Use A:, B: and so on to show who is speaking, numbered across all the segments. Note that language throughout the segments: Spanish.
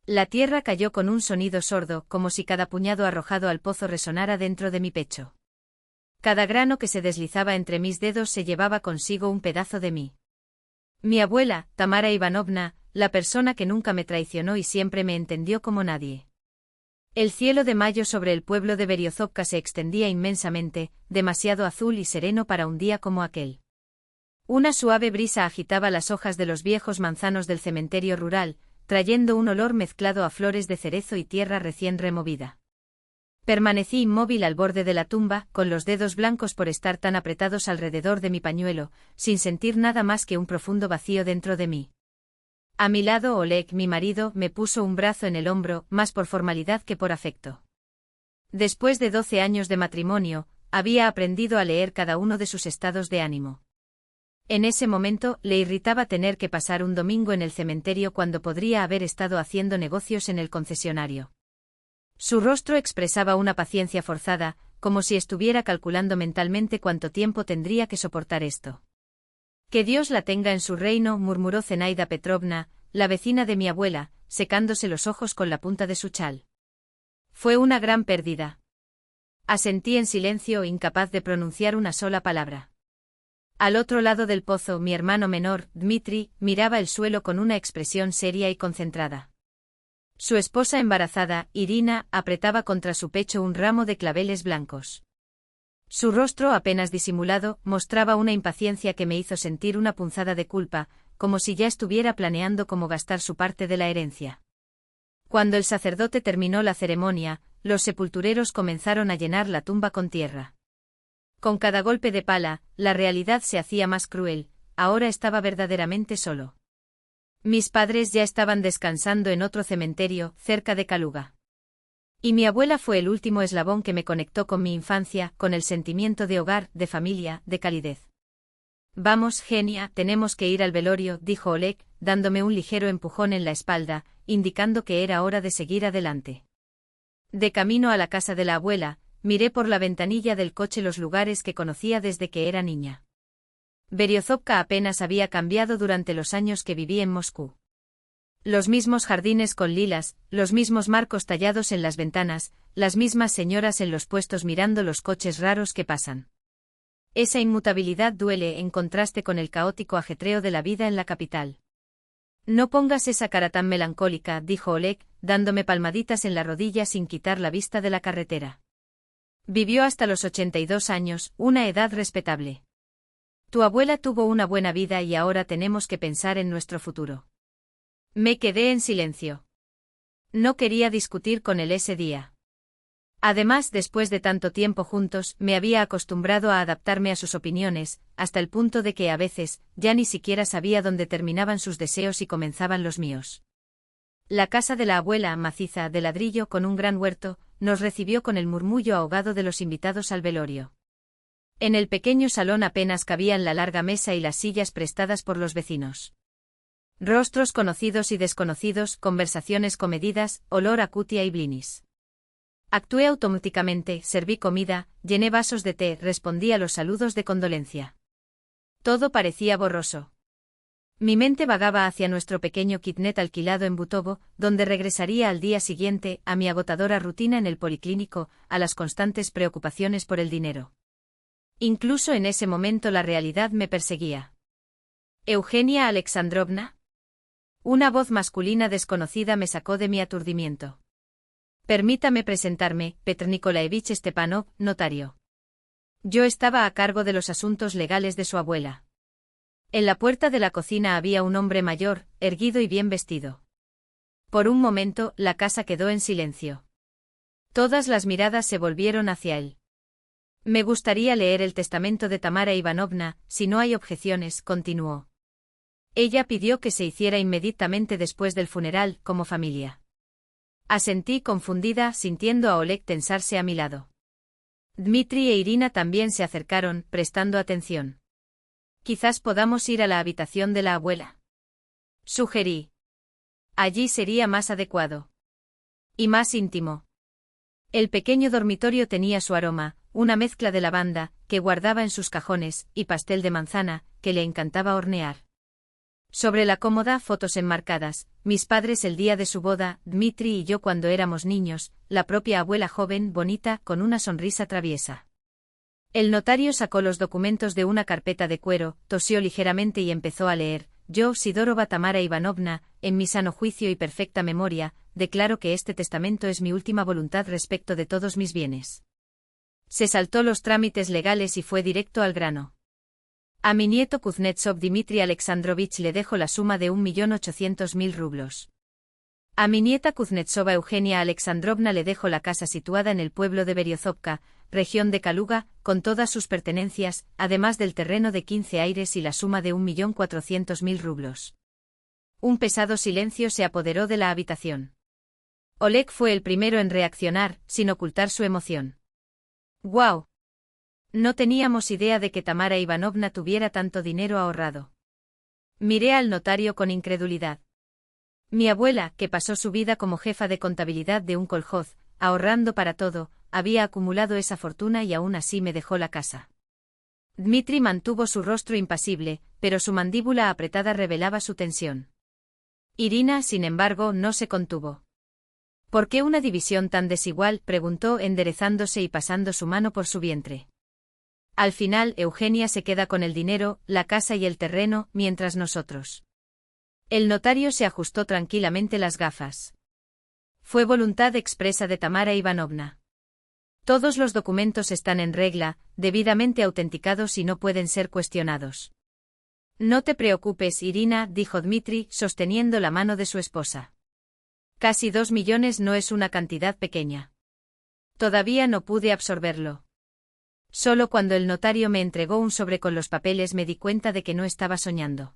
A: La tierra cayó con un sonido sordo, como si cada puñado arrojado al pozo resonara dentro de mi pecho. Cada grano que se deslizaba entre mis dedos se llevaba consigo un pedazo de mí. Mi abuela, Tamara Ivanovna, la persona que nunca me traicionó y siempre me entendió como nadie. El cielo de mayo sobre el pueblo de Beriozovka se extendía inmensamente, demasiado azul y sereno para un día como aquel. Una suave brisa agitaba las hojas de los viejos manzanos del cementerio rural, trayendo un olor mezclado a flores de cerezo y tierra recién removida. Permanecí inmóvil al borde de la tumba, con los dedos blancos por estar tan apretados alrededor de mi pañuelo, sin sentir nada más que un profundo vacío dentro de mí. A mi lado Oleg, mi marido, me puso un brazo en el hombro, más por formalidad que por afecto. Después de 12 años de matrimonio, había aprendido a leer cada uno de sus estados de ánimo. En ese momento, le irritaba tener que pasar un domingo en el cementerio cuando podría haber estado haciendo negocios en el concesionario. Su rostro expresaba una paciencia forzada, como si estuviera calculando mentalmente cuánto tiempo tendría que soportar esto. «Que Dios la tenga en su reino», murmuró Zenaida Petrovna, la vecina de mi abuela, secándose los ojos con la punta de su chal. «Fue una gran pérdida». Asentí en silencio, incapaz de pronunciar una sola palabra. Al otro lado del pozo, mi hermano menor, Dmitri, miraba el suelo con una expresión seria y concentrada. Su esposa embarazada, Irina, apretaba contra su pecho un ramo de claveles blancos. Su rostro, apenas disimulado, mostraba una impaciencia que me hizo sentir una punzada de culpa, como si ya estuviera planeando cómo gastar su parte de la herencia. Cuando el sacerdote terminó la ceremonia, los sepultureros comenzaron a llenar la tumba con tierra. Con cada golpe de pala, la realidad se hacía más cruel, ahora estaba verdaderamente solo. Mis padres ya estaban descansando en otro cementerio, cerca de Kaluga. Y mi abuela fue el último eslabón que me conectó con mi infancia, con el sentimiento de hogar, de familia, de calidez. «Vamos, Genia, tenemos que ir al velorio», dijo Oleg, dándome un ligero empujón en la espalda, indicando que era hora de seguir adelante. De camino a la casa de la abuela, miré por la ventanilla del coche los lugares que conocía desde que era niña. Beriozovka apenas había cambiado durante los años que viví en Moscú. Los mismos jardines con lilas, los mismos marcos tallados en las ventanas, las mismas señoras en los puestos mirando los coches raros que pasan. Esa inmutabilidad duele en contraste con el caótico ajetreo de la vida en la capital. «No pongas esa cara tan melancólica», dijo Oleg, dándome palmaditas en la rodilla sin quitar la vista de la carretera. Vivió hasta los 82 años, una edad respetable. Tu abuela tuvo una buena vida y ahora tenemos que pensar en nuestro futuro. Me quedé en silencio. No quería discutir con él ese día. Además, después de tanto tiempo juntos, me había acostumbrado a adaptarme a sus opiniones, hasta el punto de que a veces, ya ni siquiera sabía dónde terminaban sus deseos y comenzaban los míos. La casa de la abuela, maciza, de ladrillo con un gran huerto, nos recibió con el murmullo ahogado de los invitados al velorio. En el pequeño salón apenas cabían la larga mesa y las sillas prestadas por los vecinos. Rostros conocidos y desconocidos, conversaciones comedidas, olor a cutia y blinis. Actué automáticamente, serví comida, llené vasos de té, respondí a los saludos de condolencia. Todo parecía borroso. Mi mente vagaba hacia nuestro pequeño kitnet alquilado en Butovo, donde regresaría al día siguiente, a mi agotadora rutina en el policlínico, a las constantes preocupaciones por el dinero. Incluso en ese momento la realidad me perseguía. «Eugenia Alexandrovna». Una voz masculina desconocida me sacó de mi aturdimiento. «Permítame presentarme, Petr Nikolaevich Stepanov, notario». Yo estaba a cargo de los asuntos legales de su abuela. En la puerta de la cocina había un hombre mayor, erguido y bien vestido. Por un momento, la casa quedó en silencio. Todas las miradas se volvieron hacia él. «Me gustaría leer el testamento de Tamara Ivanovna, si no hay objeciones», continuó. Ella pidió que se hiciera inmediatamente después del funeral, como familia. Asentí confundida, sintiendo a Oleg tensarse a mi lado. Dmitri e Irina también se acercaron, prestando atención. «Quizás podamos ir a la habitación de la abuela», sugerí. Allí sería más adecuado. Y más íntimo. El pequeño dormitorio tenía su aroma, una mezcla de lavanda, que guardaba en sus cajones, y pastel de manzana, que le encantaba hornear. Sobre la cómoda, fotos enmarcadas, mis padres el día de su boda, Dmitri y yo cuando éramos niños, la propia abuela joven, bonita, con una sonrisa traviesa. El notario sacó los documentos de una carpeta de cuero, tosió ligeramente y empezó a leer. Yo, Sidorova Tamara Ivanovna, en mi sano juicio y perfecta memoria, declaro que este testamento es mi última voluntad respecto de todos mis bienes. Se saltó los trámites legales y fue directo al grano. A mi nieto Kuznetsov Dmitri Alexandrovich le dejo la suma de 1.800.000 rublos. A mi nieta Kuznetsova Eugenia Alexandrovna le dejo la casa situada en el pueblo de Beriozovka, región de Kaluga, con todas sus pertenencias, además del terreno de 15 aires y la suma de 1.400.000 rublos. Un pesado silencio se apoderó de la habitación. Oleg fue el primero en reaccionar, sin ocultar su emoción. ¡Guau! No teníamos idea de que Tamara Ivanovna tuviera tanto dinero ahorrado. Miré al notario con incredulidad. Mi abuela, que pasó su vida como jefa de contabilidad de un kolhoz, ahorrando para todo, había acumulado esa fortuna y aún así me dejó la casa. Dmitri mantuvo su rostro impasible, pero su mandíbula apretada revelaba su tensión. Irina, sin embargo, no se contuvo. ¿Por qué una división tan desigual?, preguntó enderezándose y pasando su mano por su vientre. Al final, Eugenia se queda con el dinero, la casa y el terreno, mientras nosotros. El notario se ajustó tranquilamente las gafas. Fue voluntad expresa de Tamara Ivanovna. Todos los documentos están en regla, debidamente autenticados y no pueden ser cuestionados. No te preocupes, Irina, dijo Dmitri, sosteniendo la mano de su esposa. Casi 2 millones no es una cantidad pequeña. Todavía no pude absorberlo. Solo cuando el notario me entregó un sobre con los papeles me di cuenta de que no estaba soñando.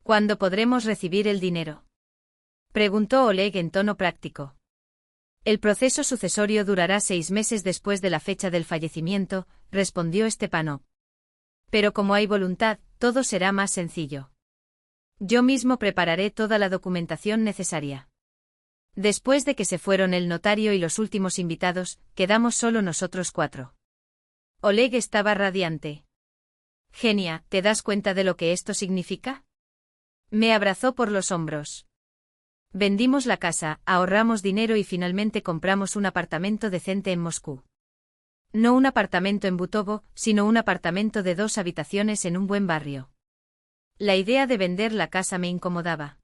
A: ¿Cuándo podremos recibir el dinero?, preguntó Oleg en tono práctico. El proceso sucesorio durará 6 meses después de la fecha del fallecimiento, respondió Stepanov. Pero como hay voluntad, todo será más sencillo. Yo mismo prepararé toda la documentación necesaria. Después de que se fueron el notario y los últimos invitados, quedamos solo nosotros 4. Oleg estaba radiante. Genia, ¿te das cuenta de lo que esto significa? Me abrazó por los hombros. Vendimos la casa, ahorramos dinero y finalmente compramos un apartamento decente en Moscú. No un apartamento en Butovo, sino un apartamento de 2 habitaciones en un buen barrio. La idea de vender la casa me incomodaba.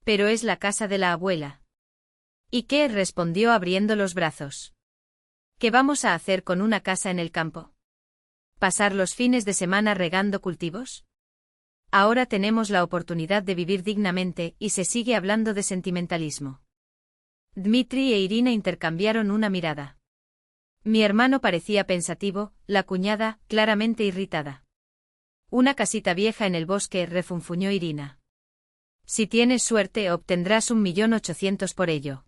A: Pero es la casa de la abuela. ¿Y qué?, respondió abriendo los brazos. ¿Qué vamos a hacer con una casa en el campo? ¿Pasar los fines de semana regando cultivos? Ahora tenemos la oportunidad de vivir dignamente y se sigue hablando de sentimentalismo. Dmitri e Irina intercambiaron una mirada. Mi hermano parecía pensativo, la cuñada, claramente irritada. Una casita vieja en el bosque, refunfuñó Irina. Si tienes suerte obtendrás 1.800.000 por ello.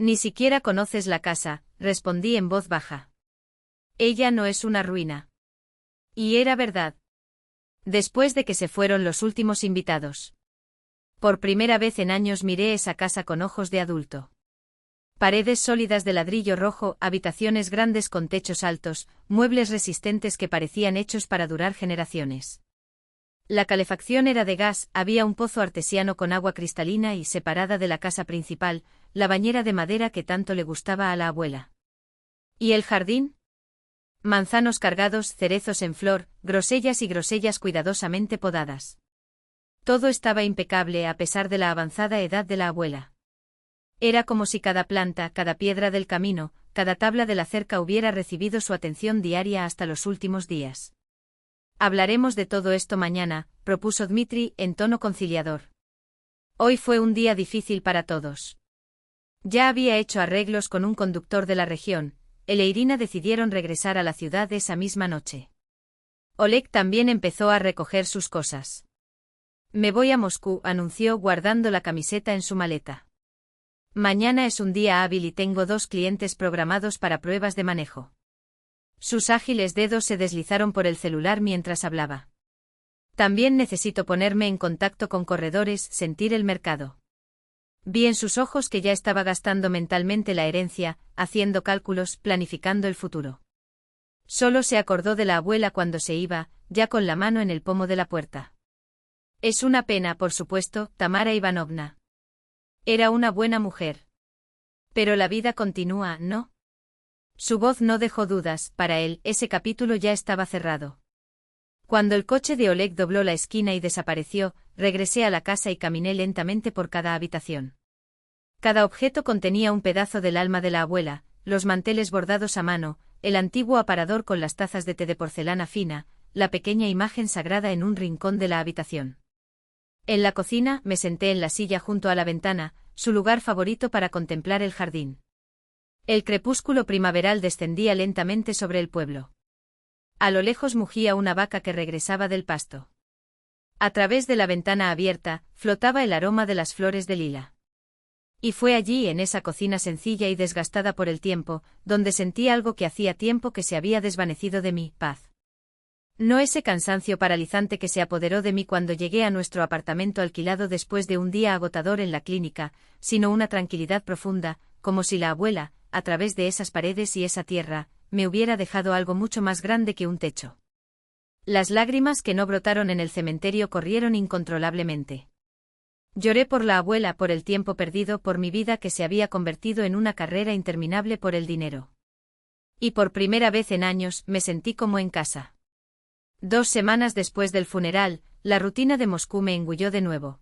A: Ni siquiera conoces la casa, respondí en voz baja. Ella no es una ruina. Y era verdad. Después de que se fueron los últimos invitados. Por primera vez en años miré esa casa con ojos de adulto. Paredes sólidas de ladrillo rojo, habitaciones grandes con techos altos, muebles resistentes que parecían hechos para durar generaciones. La calefacción era de gas, había un pozo artesiano con agua cristalina y, separada de la casa principal, la bañera de madera que tanto le gustaba a la abuela. ¿Y el jardín? Manzanos cargados, cerezos en flor, grosellas y grosellas cuidadosamente podadas. Todo estaba impecable a pesar de la avanzada edad de la abuela. Era como si cada planta, cada piedra del camino, cada tabla de la cerca hubiera recibido su atención diaria hasta los últimos días. Hablaremos de todo esto mañana, propuso Dmitri en tono conciliador. Hoy fue un día difícil para todos. Ya había hecho arreglos con un conductor de la región. Él e Irina decidieron regresar a la ciudad esa misma noche. Oleg también empezó a recoger sus cosas. Me voy a Moscú, anunció guardando la camiseta en su maleta. Mañana es un día hábil y tengo 2 clientes programados para pruebas de manejo. Sus ágiles dedos se deslizaron por el celular mientras hablaba. También necesito ponerme en contacto con corredores, sentir el mercado. Vi en sus ojos que ya estaba gastando mentalmente la herencia, haciendo cálculos, planificando el futuro. Solo se acordó de la abuela cuando se iba, ya con la mano en el pomo de la puerta. Es una pena, por supuesto, Tamara Ivanovna. Era una buena mujer. Pero la vida continúa, ¿no? Su voz no dejó dudas, para él, ese capítulo ya estaba cerrado. Cuando el coche de Oleg dobló la esquina y desapareció, regresé a la casa y caminé lentamente por cada habitación. Cada objeto contenía un pedazo del alma de la abuela, los manteles bordados a mano, el antiguo aparador con las tazas de té de porcelana fina, la pequeña imagen sagrada en un rincón de la habitación. En la cocina me senté en la silla junto a la ventana, su lugar favorito para contemplar el jardín. El crepúsculo primaveral descendía lentamente sobre el pueblo. A lo lejos mugía una vaca que regresaba del pasto. A través de la ventana abierta, flotaba el aroma de las flores de lila. Y fue allí, en esa cocina sencilla y desgastada por el tiempo, donde sentí algo que hacía tiempo que se había desvanecido de mí, paz. No ese cansancio paralizante que se apoderó de mí cuando llegué a nuestro apartamento alquilado después de un día agotador en la clínica, sino una tranquilidad profunda, como si la abuela, a través de esas paredes y esa tierra, me hubiera dejado algo mucho más grande que un techo. Las lágrimas que no brotaron en el cementerio corrieron incontrolablemente. Lloré por la abuela, por el tiempo perdido, por mi vida que se había convertido en una carrera interminable por el dinero. Y por primera vez en años me sentí como en casa. 2 semanas después del funeral, la rutina de Moscú me engulló de nuevo.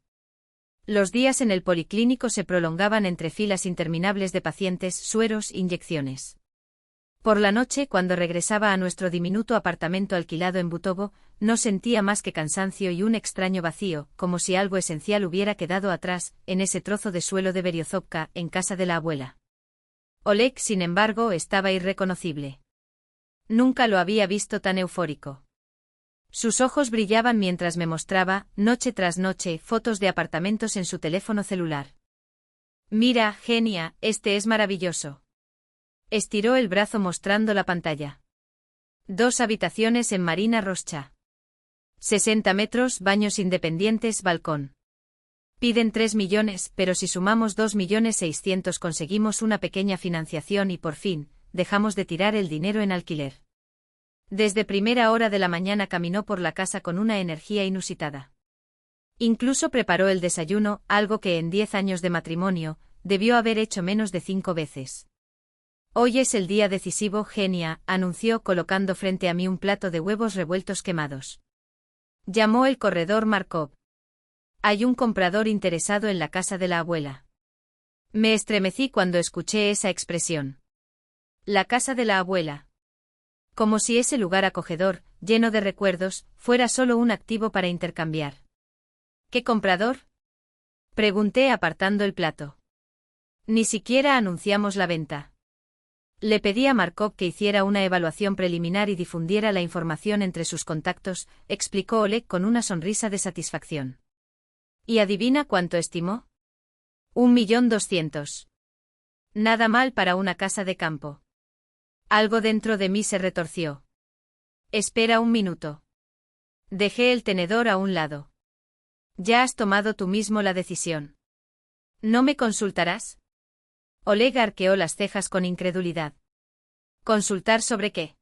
A: Los días en el policlínico se prolongaban entre filas interminables de pacientes, sueros, inyecciones. Por la noche, cuando regresaba a nuestro diminuto apartamento alquilado en Butovo, no sentía más que cansancio y un extraño vacío, como si algo esencial hubiera quedado atrás, en ese trozo de suelo de Beriozovka, en casa de la abuela. Oleg, sin embargo, estaba irreconocible. Nunca lo había visto tan eufórico. Sus ojos brillaban mientras me mostraba, noche tras noche, fotos de apartamentos en su teléfono celular. «Mira, genia, este es maravilloso». Estiró el brazo mostrando la pantalla. 2 habitaciones en Marina Roscha. 60 metros, baños independientes, balcón. Piden 3 millones, pero si sumamos 2.600.000 conseguimos una pequeña financiación y por fin, dejamos de tirar el dinero en alquiler. Desde primera hora de la mañana caminó por la casa con una energía inusitada. Incluso preparó el desayuno, algo que en 10 años de matrimonio, debió haber hecho menos de 5 veces. «Hoy es el día decisivo, genia», anunció colocando frente a mí un plato de huevos revueltos quemados. Llamó el corredor Markov. «Hay un comprador interesado en la casa de la abuela». Me estremecí cuando escuché esa expresión. La casa de la abuela. Como si ese lugar acogedor, lleno de recuerdos, fuera solo un activo para intercambiar. ¿Qué comprador?, pregunté apartando el plato. Ni siquiera anunciamos la venta. Le pedí a Markov que hiciera una evaluación preliminar y difundiera la información entre sus contactos, explicó Oleg con una sonrisa de satisfacción. ¿Y adivina cuánto estimó? 1.200.000. Nada mal para una casa de campo. Algo dentro de mí se retorció. Espera un minuto. Dejé el tenedor a un lado. Ya has tomado tú mismo la decisión. ¿No me consultarás? Oleg arqueó las cejas con incredulidad. ¿Consultar sobre qué?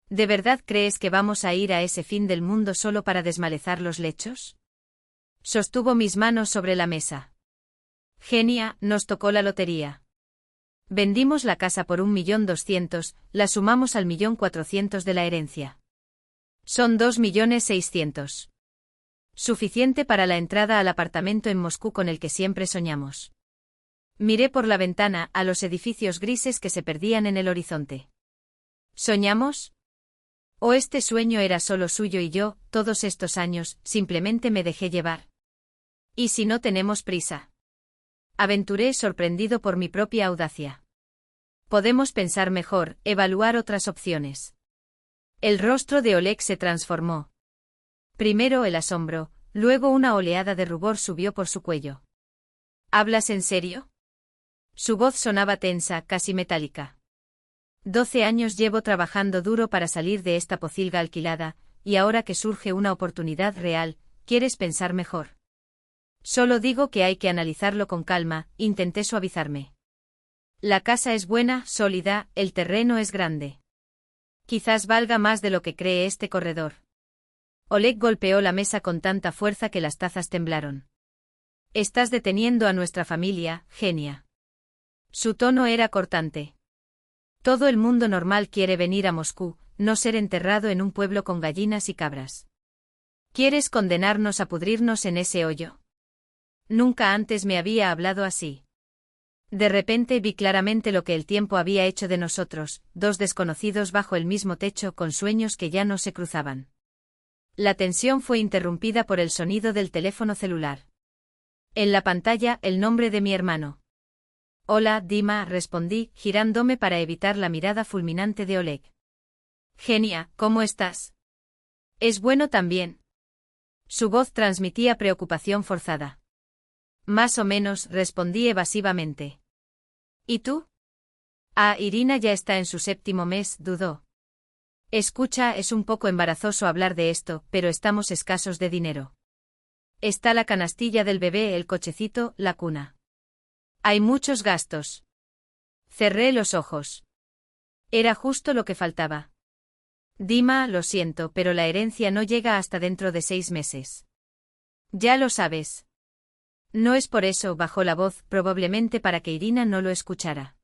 A: ¿De verdad crees que vamos a ir a ese fin del mundo solo para desmalezar los lechos? Sostuvo mis manos sobre la mesa. Genia, nos tocó la lotería. Vendimos la casa por 1.200.000, la sumamos al 1.400.000 de la herencia. Son 2.600.000. Suficiente para la entrada al apartamento en Moscú con el que siempre soñamos. Miré por la ventana a los edificios grises que se perdían en el horizonte. ¿Soñamos? ¿O este sueño era solo suyo y yo, todos estos años, simplemente me dejé llevar? ¿Y si no tenemos prisa? Aventuré sorprendido por mi propia audacia. Podemos pensar mejor, evaluar otras opciones. El rostro de Oleg se transformó. Primero el asombro, luego una oleada de rubor subió por su cuello. ¿Hablas en serio? Su voz sonaba tensa, casi metálica. 12 años llevo trabajando duro para salir de esta pocilga alquilada, y ahora que surge una oportunidad real, ¿quieres pensar mejor? Solo digo que hay que analizarlo con calma, intenté suavizarme. La casa es buena, sólida, el terreno es grande. Quizás valga más de lo que cree este corredor. Oleg golpeó la mesa con tanta fuerza que las tazas temblaron. Estás deteniendo a nuestra familia, genia. Su tono era cortante. Todo el mundo normal quiere venir a Moscú, no ser enterrado en un pueblo con gallinas y cabras. ¿Quieres condenarnos a pudrirnos en ese hoyo? Nunca antes me había hablado así. De repente vi claramente lo que el tiempo había hecho de nosotros, dos desconocidos bajo el mismo techo con sueños que ya no se cruzaban. La tensión fue interrumpida por el sonido del teléfono celular. En la pantalla, el nombre de mi hermano. Hola, Dima, respondí, girándome para evitar la mirada fulminante de Oleg. Genia, ¿cómo estás? Es bueno también. Su voz transmitía preocupación forzada. Más o menos, respondí evasivamente. ¿Y tú? Ah, Irina ya está en su 7º mes, dudó. Escucha, es un poco embarazoso hablar de esto, pero estamos escasos de dinero. Está la canastilla del bebé, el cochecito, la cuna. Hay muchos gastos. Cerré los ojos. Era justo lo que faltaba. Dima, lo siento, pero la herencia no llega hasta dentro de 6 meses. Ya lo sabes. No es por eso, bajó la voz, probablemente para que Irina no lo escuchara.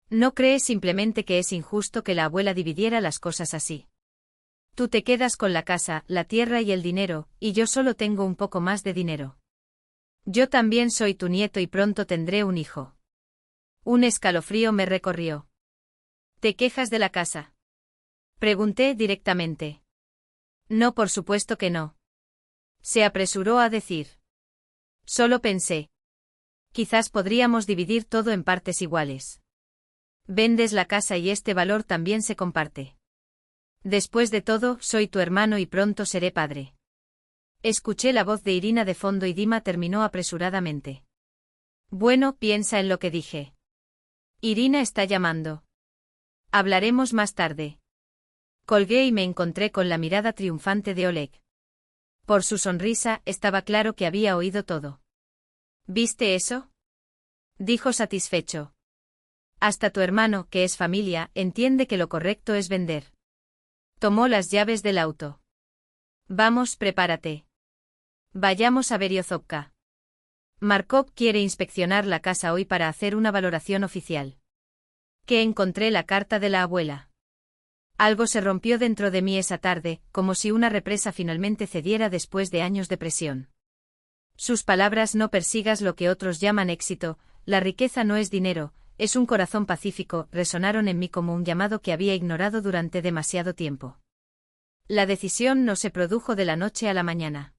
A: ¿No crees simplemente que es injusto que la abuela dividiera las cosas así? Tú te quedas con la casa, la tierra y el dinero, y yo solo tengo un poco más de dinero. Yo también soy tu nieto y pronto tendré un hijo. Un escalofrío me recorrió. ¿Te quejas de la casa? Pregunté directamente. No, por supuesto que no. Se apresuró a decir. Solo pensé. Quizás podríamos dividir todo en partes iguales. Vendes la casa y este valor también se comparte. Después de todo, soy tu hermano y pronto seré padre. Escuché la voz de Irina de fondo y Dima terminó apresuradamente. Bueno, piensa en lo que dije. Irina está llamando. Hablaremos más tarde. Colgué y me encontré con la mirada triunfante de Oleg. Por su sonrisa, estaba claro que había oído todo. ¿Viste eso? Dijo satisfecho. Hasta tu hermano, que es familia, entiende que lo correcto es vender. Tomó las llaves del auto. Vamos, prepárate. Vayamos a Beryozovka. Markov quiere inspeccionar la casa hoy para hacer una valoración oficial. Que encontré la carta de la abuela. Algo se rompió dentro de mí esa tarde, como si una represa finalmente cediera después de años de presión. Sus palabras: no persigas lo que otros llaman éxito, la riqueza no es dinero, es un corazón pacífico, resonaron en mí como un llamado que había ignorado durante demasiado tiempo. La decisión no se produjo de la noche a la mañana.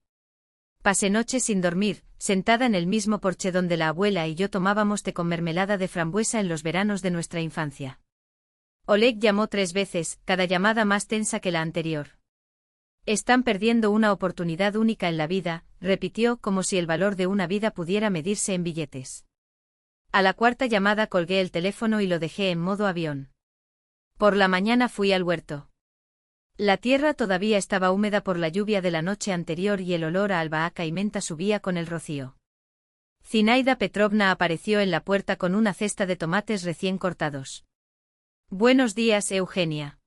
A: Pasé noches sin dormir, sentada en el mismo porche donde la abuela y yo tomábamos té con mermelada de frambuesa en los veranos de nuestra infancia. Oleg llamó 3 veces, cada llamada más tensa que la anterior. Están perdiendo una oportunidad única en la vida, repitió, como si el valor de una vida pudiera medirse en billetes. A la 4ª llamada colgué el teléfono y lo dejé en modo avión. Por la mañana fui al huerto. La tierra todavía estaba húmeda por la lluvia de la noche anterior y el olor a albahaca y menta subía con el rocío. Zinaida Petrovna apareció en la puerta con una cesta de tomates recién cortados. Buenos días, Eugenia.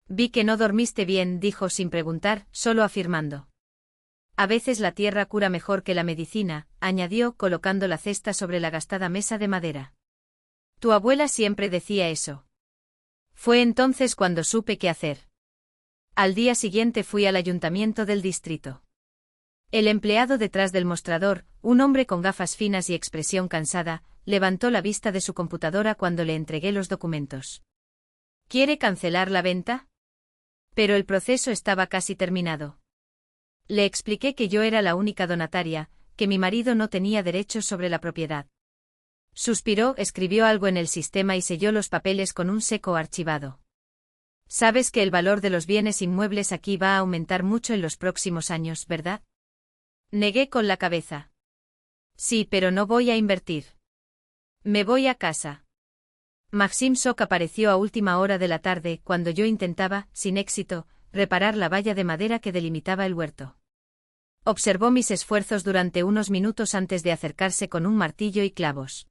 A: Vi que no dormiste bien, dijo sin preguntar, solo afirmando. A veces la tierra cura mejor que la medicina, añadió, colocando la cesta sobre la gastada mesa de madera. Tu abuela siempre decía eso. Fue entonces cuando supe qué hacer. Al día siguiente fui al ayuntamiento del distrito. El empleado detrás del mostrador, un hombre con gafas finas y expresión cansada, levantó la vista de su computadora cuando le entregué los documentos. ¿Quiere cancelar la venta? Pero el proceso estaba casi terminado. Le expliqué que yo era la única donataria, que mi marido no tenía derechos sobre la propiedad. Suspiró, escribió algo en el sistema y selló los papeles con un seco archivado. Sabes que el valor de los bienes inmuebles aquí va a aumentar mucho en los próximos años, ¿verdad? Negué con la cabeza. Sí, pero no voy a invertir. Me voy a casa. Maxim Sok apareció a última hora de la tarde, cuando yo intentaba, sin éxito, reparar la valla de madera que delimitaba el huerto. Observó mis esfuerzos durante unos minutos antes de acercarse con un martillo y clavos.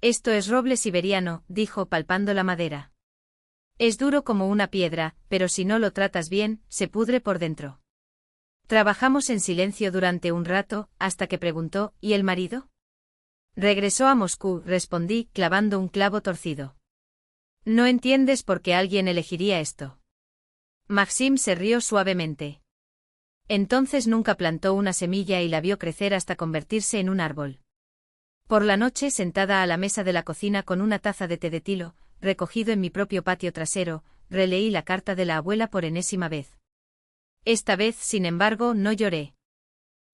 A: Esto es roble siberiano, dijo palpando la madera. Es duro como una piedra, pero si no lo tratas bien, se pudre por dentro. Trabajamos en silencio durante un rato, hasta que preguntó, ¿y el marido? Regresó a Moscú, respondí, clavando un clavo torcido. No entiendes por qué alguien elegiría esto. Maxim se rió suavemente. Entonces nunca plantó una semilla y la vio crecer hasta convertirse en un árbol. Por la noche, sentada a la mesa de la cocina con una taza de té de tilo, recogido en mi propio patio trasero, releí la carta de la abuela por enésima vez. Esta vez, sin embargo, no lloré.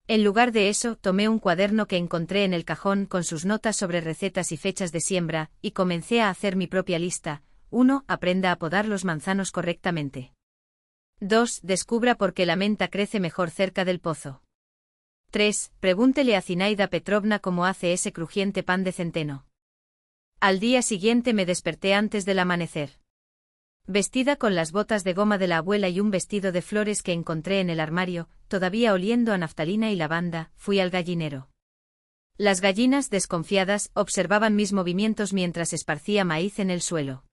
A: En lugar de eso, tomé un cuaderno que encontré en el cajón con sus notas sobre recetas y fechas de siembra, y comencé a hacer mi propia lista. 1. Aprenda a podar los manzanos correctamente. 2. Descubra por qué la menta crece mejor cerca del pozo. 3. Pregúntele a Zinaida Petrovna cómo hace ese crujiente pan de centeno. Al día siguiente me desperté antes del amanecer. Vestida con las botas de goma de la abuela y un vestido de flores que encontré en el armario, todavía oliendo a naftalina y lavanda, fui al gallinero. Las gallinas, desconfiadas, observaban mis movimientos mientras esparcía maíz en el suelo.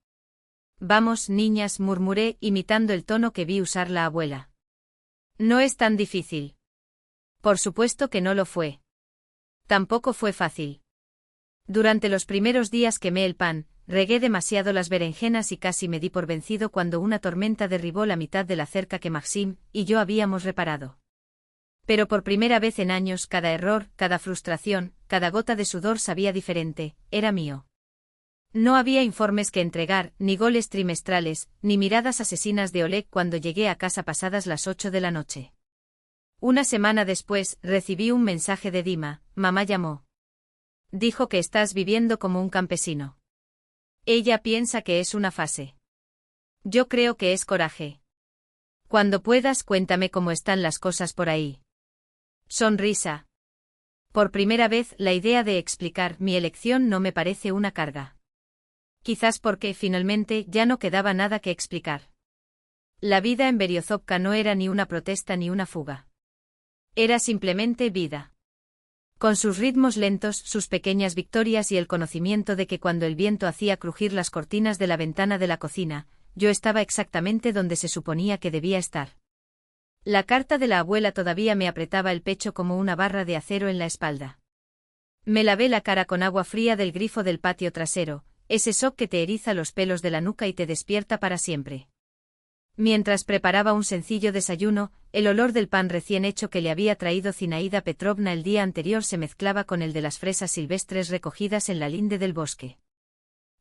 A: Vamos, niñas, murmuré, imitando el tono que vi usar la abuela. No es tan difícil. Por supuesto que no lo fue. Tampoco fue fácil. Durante los primeros días quemé el pan, regué demasiado las berenjenas y casi me di por vencido cuando una tormenta derribó la mitad de la cerca que Maxim y yo habíamos reparado. Pero por primera vez en años cada error, cada frustración, cada gota de sudor sabía diferente, era mío. No había informes que entregar, ni goles trimestrales, ni miradas asesinas de Oleg cuando llegué a casa pasadas las 8 de la noche. Una semana después, recibí un mensaje de Dima, mamá llamó. Dijo que estás viviendo como un campesino. Ella piensa que es una fase. Yo creo que es coraje. Cuando puedas, cuéntame cómo están las cosas por ahí. Sonrisa. Por primera vez, la idea de explicar mi elección no me parece una carga. Quizás porque, finalmente, ya no quedaba nada que explicar. La vida en Beriozovka no era ni una protesta ni una fuga. Era simplemente vida. Con sus ritmos lentos, sus pequeñas victorias y el conocimiento de que cuando el viento hacía crujir las cortinas de la ventana de la cocina, yo estaba exactamente donde se suponía que debía estar. La carta de la abuela todavía me apretaba el pecho como una barra de acero en la espalda. Me lavé la cara con agua fría del grifo del patio trasero, ese shock que te eriza los pelos de la nuca y te despierta para siempre. Mientras preparaba un sencillo desayuno, el olor del pan recién hecho que le había traído Zinaida Petrovna el día anterior se mezclaba con el de las fresas silvestres recogidas en la linde del bosque.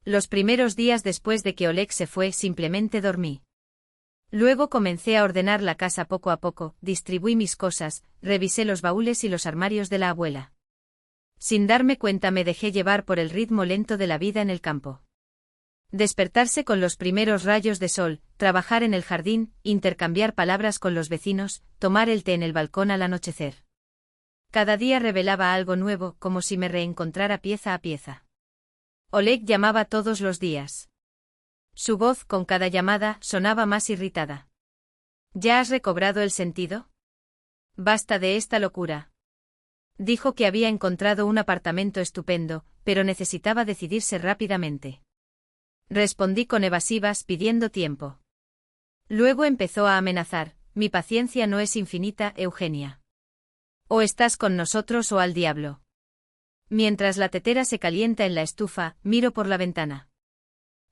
A: Los primeros días después de que Oleg se fue, simplemente dormí. Luego comencé a ordenar la casa poco a poco, distribuí mis cosas, revisé los baúles y los armarios de la abuela. Sin darme cuenta me dejé llevar por el ritmo lento de la vida en el campo. Despertarse con los primeros rayos de sol, trabajar en el jardín, intercambiar palabras con los vecinos, tomar el té en el balcón al anochecer. Cada día revelaba algo nuevo, como si me reencontrara pieza a pieza. Oleg llamaba todos los días. Su voz, con cada llamada, sonaba más irritada. ¿Ya has recobrado el sentido? Basta de esta locura. Dijo que había encontrado un apartamento estupendo, pero necesitaba decidirse rápidamente. Respondí con evasivas, pidiendo tiempo. Luego empezó a amenazar, mi paciencia no es infinita, Eugenia. O estás con nosotros o al diablo. Mientras la tetera se calienta en la estufa, miro por la ventana.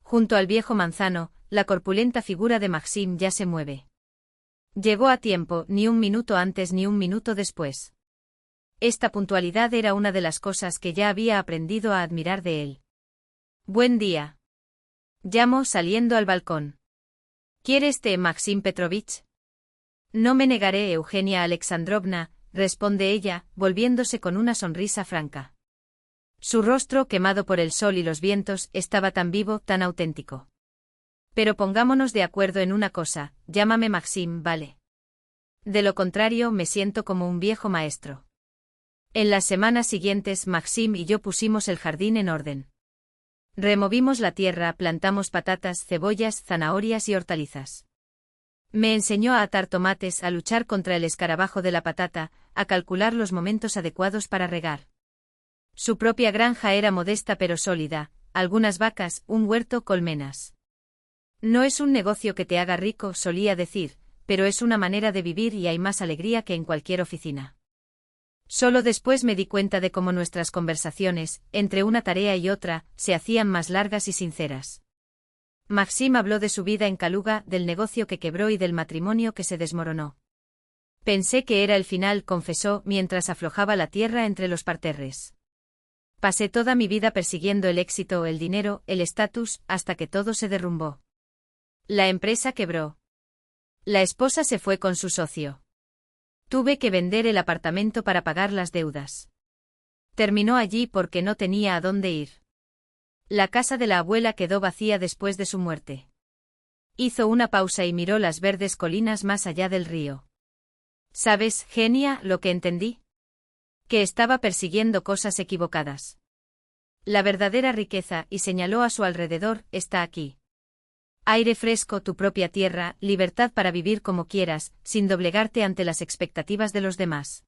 A: Junto al viejo manzano, la corpulenta figura de Maxim ya se mueve. Llegó a tiempo, ni un minuto antes ni un minuto después. Esta puntualidad era una de las cosas que ya había aprendido a admirar de él. Buen día. Llamo saliendo al balcón. ¿Quieres té, Maxim Petrovich? No me negaré, Eugenia Alexandrovna, responde ella, volviéndose con una sonrisa franca. Su rostro, quemado por el sol y los vientos, estaba tan vivo, tan auténtico. Pero pongámonos de acuerdo en una cosa, llámame Maxim, ¿vale? De lo contrario, me siento como un viejo maestro. En las semanas siguientes, Maxim y yo pusimos el jardín en orden. Removimos la tierra, plantamos patatas, cebollas, zanahorias y hortalizas. Me enseñó a atar tomates, a luchar contra el escarabajo de la patata, a calcular los momentos adecuados para regar. Su propia granja era modesta pero sólida, algunas vacas, un huerto, colmenas. No es un negocio que te haga rico, solía decir, pero es una manera de vivir y hay más alegría que en cualquier oficina. Solo después me di cuenta de cómo nuestras conversaciones, entre una tarea y otra, se hacían más largas y sinceras. Maxim habló de su vida en Kaluga, del negocio que quebró y del matrimonio que se desmoronó. Pensé que era el final, confesó, mientras aflojaba la tierra entre los parterres. Pasé toda mi vida persiguiendo el éxito, el dinero, el estatus, hasta que todo se derrumbó. La empresa quebró. La esposa se fue con su socio. Tuve que vender el apartamento para pagar las deudas. Terminó allí porque no tenía a dónde ir. La casa de la abuela quedó vacía después de su muerte. Hizo una pausa y miró las verdes colinas más allá del río. ¿Sabes, genia, lo que entendí? Que estaba persiguiendo cosas equivocadas. La verdadera riqueza, y señaló a su alrededor, está aquí. Aire fresco, tu propia tierra, libertad para vivir como quieras, sin doblegarte ante las expectativas de los demás.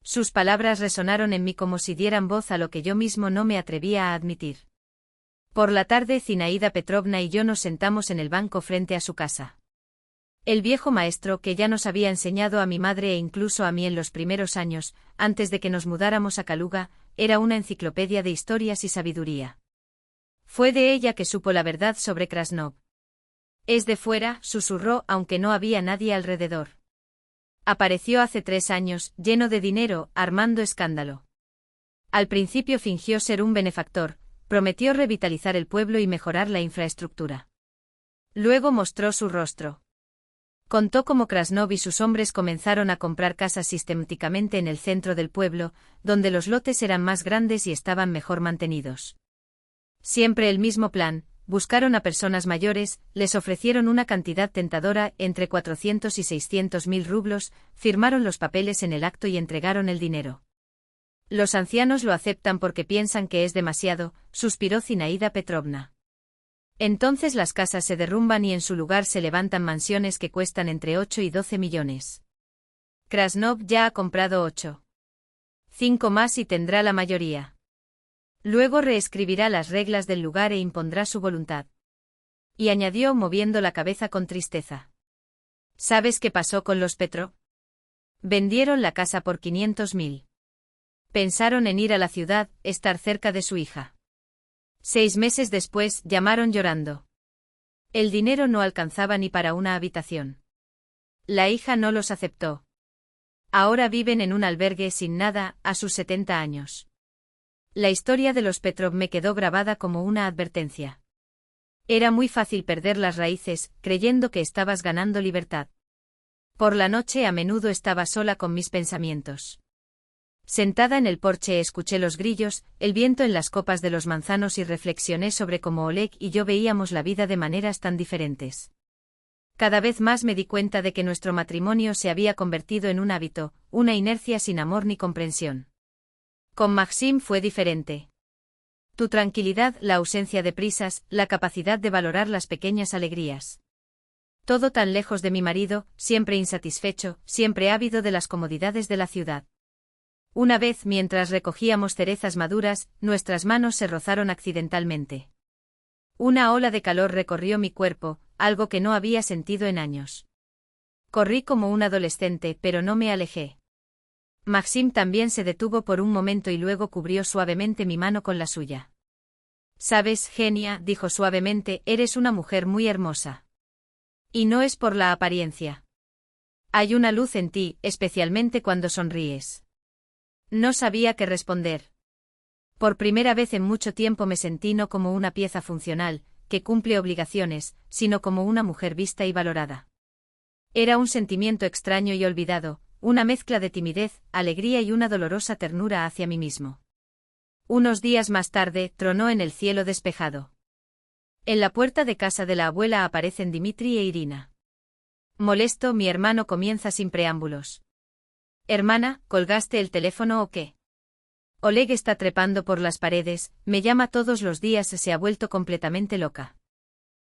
A: Sus palabras resonaron en mí como si dieran voz a lo que yo mismo no me atrevía a admitir. Por la tarde Zinaida Petrovna y yo nos sentamos en el banco frente a su casa. El viejo maestro que ya nos había enseñado a mi madre e incluso a mí en los primeros años, antes de que nos mudáramos a Kaluga, era una enciclopedia de historias y sabiduría. Fue de ella que supo la verdad sobre Krasnov. Es de fuera, susurró, aunque no había nadie alrededor. Apareció hace 3 años, lleno de dinero, armando escándalo. Al principio fingió ser un benefactor, prometió revitalizar el pueblo y mejorar la infraestructura. Luego mostró su rostro. Contó cómo Krasnov y sus hombres comenzaron a comprar casas sistemáticamente en el centro del pueblo, donde los lotes eran más grandes y estaban mejor mantenidos. Siempre el mismo plan, buscaron a personas mayores, les ofrecieron una cantidad tentadora, entre 400 y 600.000 rublos, firmaron los papeles en el acto y entregaron el dinero. Los ancianos lo aceptan porque piensan que es demasiado, suspiró Zinaida Petrovna. Entonces las casas se derrumban y en su lugar se levantan mansiones que cuestan entre 8 y 12 millones. Krasnov ya ha comprado 8. 5 más y tendrá la mayoría. Luego reescribirá las reglas del lugar e impondrá su voluntad. Y añadió moviendo la cabeza con tristeza. ¿Sabes qué pasó con los Petrov? Vendieron la casa por 500.000. Pensaron en ir a la ciudad, estar cerca de su hija. 6 meses después, llamaron llorando. El dinero no alcanzaba ni para una habitación. La hija no los aceptó. Ahora viven en un albergue sin nada, a sus 70 años. La historia de los Petrov me quedó grabada como una advertencia. Era muy fácil perder las raíces, creyendo que estabas ganando libertad. Por la noche a menudo estaba sola con mis pensamientos. Sentada en el porche escuché los grillos, el viento en las copas de los manzanos y reflexioné sobre cómo Oleg y yo veíamos la vida de maneras tan diferentes. Cada vez más me di cuenta de que nuestro matrimonio se había convertido en un hábito, una inercia sin amor ni comprensión. Con Maxim fue diferente. Tu tranquilidad, la ausencia de prisas, la capacidad de valorar las pequeñas alegrías. Todo tan lejos de mi marido, siempre insatisfecho, siempre ávido de las comodidades de la ciudad. Una vez, mientras recogíamos cerezas maduras, nuestras manos se rozaron accidentalmente. Una ola de calor recorrió mi cuerpo, algo que no había sentido en años. Corrí como un adolescente, pero no me alejé. Maxim también se detuvo por un momento y luego cubrió suavemente mi mano con la suya. «Sabes, genia», dijo suavemente, «eres una mujer muy hermosa. Y no es por la apariencia. Hay una luz en ti, especialmente cuando sonríes». No sabía qué responder. Por primera vez en mucho tiempo me sentí no como una pieza funcional, que cumple obligaciones, sino como una mujer vista y valorada. Era un sentimiento extraño y olvidado, una mezcla de timidez, alegría y una dolorosa ternura hacia mí mismo. Unos días más tarde, tronó en el cielo despejado. En la puerta de casa de la abuela aparecen Dmitri e Irina. Molesto, mi hermano comienza sin preámbulos. «Hermana, ¿colgaste el teléfono o qué? Oleg está trepando por las paredes, me llama todos los días, se ha vuelto completamente loca».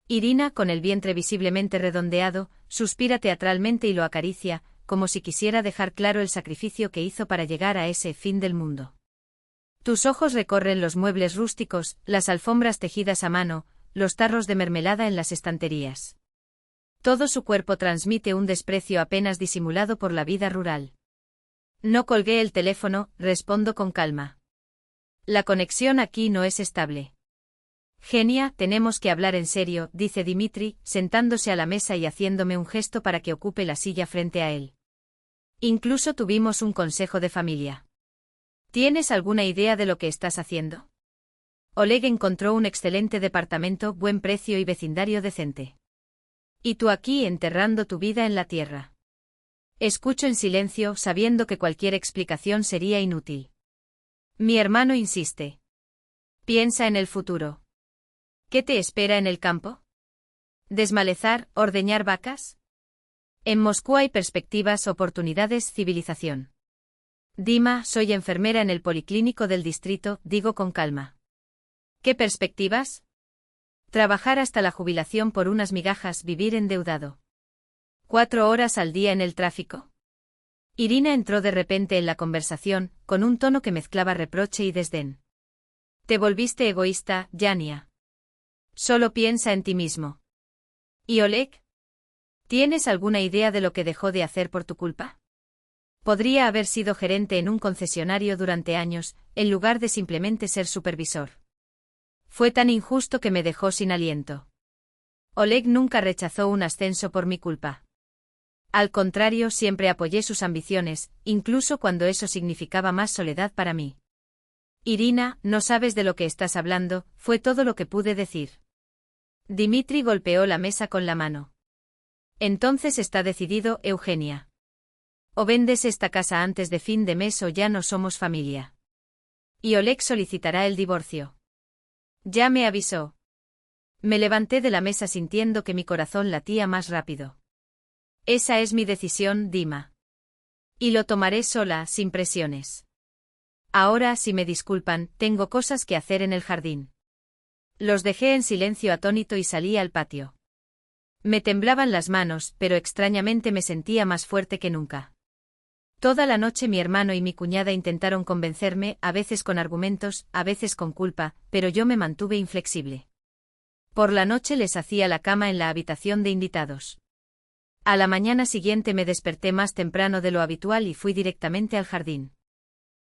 A: Irina, con el vientre visiblemente redondeado, suspira teatralmente y lo acaricia, como si quisiera dejar claro el sacrificio que hizo para llegar a ese fin del mundo. Tus ojos recorren los muebles rústicos, las alfombras tejidas a mano, los tarros de mermelada en las estanterías. Todo su cuerpo transmite un desprecio apenas disimulado por la vida rural. No colgué el teléfono, respondo con calma. La conexión aquí no es estable. Genia, tenemos que hablar en serio, dice Dimitri, sentándose a la mesa y haciéndome un gesto para que ocupe la silla frente a él. Incluso tuvimos un consejo de familia. ¿Tienes alguna idea de lo que estás haciendo? Oleg encontró un excelente departamento, buen precio y vecindario decente. Y tú aquí enterrando tu vida en la tierra. Escucho en silencio, sabiendo que cualquier explicación sería inútil. Mi hermano insiste. Piensa en el futuro. ¿Qué te espera en el campo? ¿Desmalezar, ordeñar vacas? En Moscú hay perspectivas, oportunidades, civilización. Dima, soy enfermera en el policlínico del distrito, digo con calma. ¿Qué perspectivas? Trabajar hasta la jubilación por unas migajas, vivir endeudado. 4 horas al día en el tráfico. Irina entró de repente en la conversación, con un tono que mezclaba reproche y desdén. Te volviste egoísta, Yania. Solo piensa en ti mismo. ¿Y Oleg? ¿Tienes alguna idea de lo que dejó de hacer por tu culpa? Podría haber sido gerente en un concesionario durante años, en lugar de simplemente ser supervisor. Fue tan injusto que me dejó sin aliento. Oleg nunca rechazó un ascenso por mi culpa. Al contrario, siempre apoyé sus ambiciones, incluso cuando eso significaba más soledad para mí. Irina, no sabes de lo que estás hablando, fue todo lo que pude decir. Dimitri golpeó la mesa con la mano. Entonces está decidido, Eugenia. O vendes esta casa antes de fin de mes o ya no somos familia. Y Oleg solicitará el divorcio. Ya me avisó. Me levanté de la mesa sintiendo que mi corazón latía más rápido. Esa es mi decisión, Dima. Y lo tomaré sola, sin presiones. Ahora, si me disculpan, tengo cosas que hacer en el jardín. Los dejé en silencio atónito y salí al patio. Me temblaban las manos, pero extrañamente me sentía más fuerte que nunca. Toda la noche mi hermano y mi cuñada intentaron convencerme, a veces con argumentos, a veces con culpa, pero yo me mantuve inflexible. Por la noche les hacía la cama en la habitación de invitados. A la mañana siguiente me desperté más temprano de lo habitual y fui directamente al jardín.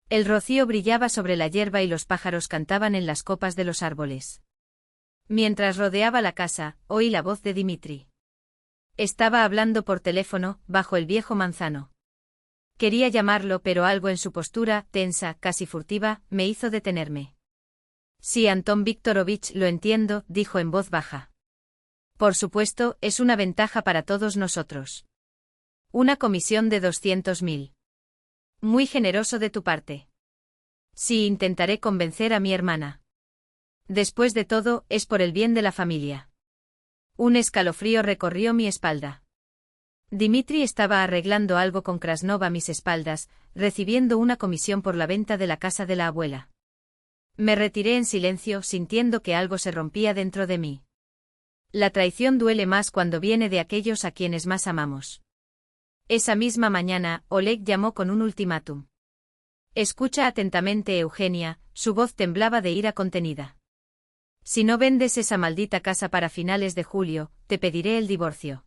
A: El rocío brillaba sobre la hierba y los pájaros cantaban en las copas de los árboles. Mientras rodeaba la casa, oí la voz de Dimitri. Estaba hablando por teléfono, bajo el viejo manzano. Quería llamarlo, pero algo en su postura, tensa, casi furtiva, me hizo detenerme. Sí, Antón Viktorovich, lo entiendo, dijo en voz baja. Por supuesto, es una ventaja para todos nosotros. Una comisión de 200.000. Muy generoso de tu parte. Sí, intentaré convencer a mi hermana. Después de todo, es por el bien de la familia. Un escalofrío recorrió mi espalda. Dimitri estaba arreglando algo con Krasnov a mis espaldas, recibiendo una comisión por la venta de la casa de la abuela. Me retiré en silencio, sintiendo que algo se rompía dentro de mí. La traición duele más cuando viene de aquellos a quienes más amamos. Esa misma mañana, Oleg llamó con un ultimátum. Escucha atentamente, Eugenia, su voz temblaba de ira contenida. Si no vendes esa maldita casa para finales de julio, te pediré el divorcio.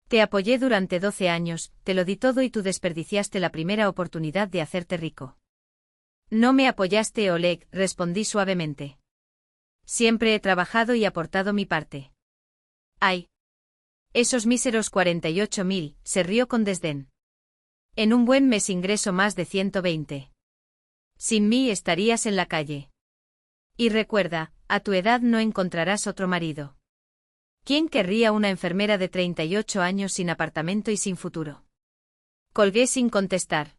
A: Te apoyé durante 12 años, te lo di todo y tú desperdiciaste la primera oportunidad de hacerte rico. No me apoyaste, Oleg, respondí suavemente. Siempre he trabajado y aportado mi parte. ¡Ay! Esos míseros 48.000, se rió con desdén. En un buen mes ingreso más de 120. Sin mí estarías en la calle. Y recuerda, a tu edad no encontrarás otro marido. ¿Quién querría una enfermera de 38 años sin apartamento y sin futuro? Colgué sin contestar.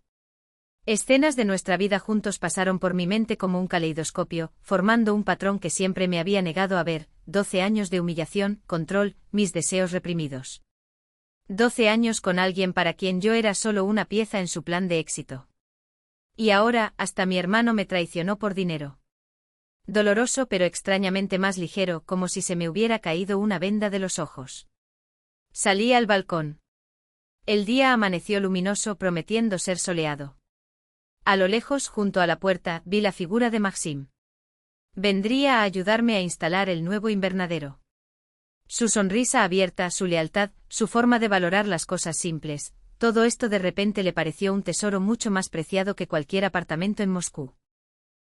A: Escenas de nuestra vida juntos pasaron por mi mente como un caleidoscopio, formando un patrón que siempre me había negado a ver: 12 años de humillación, control, mis deseos reprimidos. 12 años con alguien para quien yo era solo una pieza en su plan de éxito. Y ahora, hasta mi hermano me traicionó por dinero. Doloroso pero extrañamente más ligero, como si se me hubiera caído una venda de los ojos. Salí al balcón. El día amaneció luminoso, prometiendo ser soleado. A lo lejos, junto a la puerta, vi la figura de Maxim. Vendría a ayudarme a instalar el nuevo invernadero. Su sonrisa abierta, su lealtad, su forma de valorar las cosas simples, todo esto de repente le pareció un tesoro mucho más preciado que cualquier apartamento en Moscú.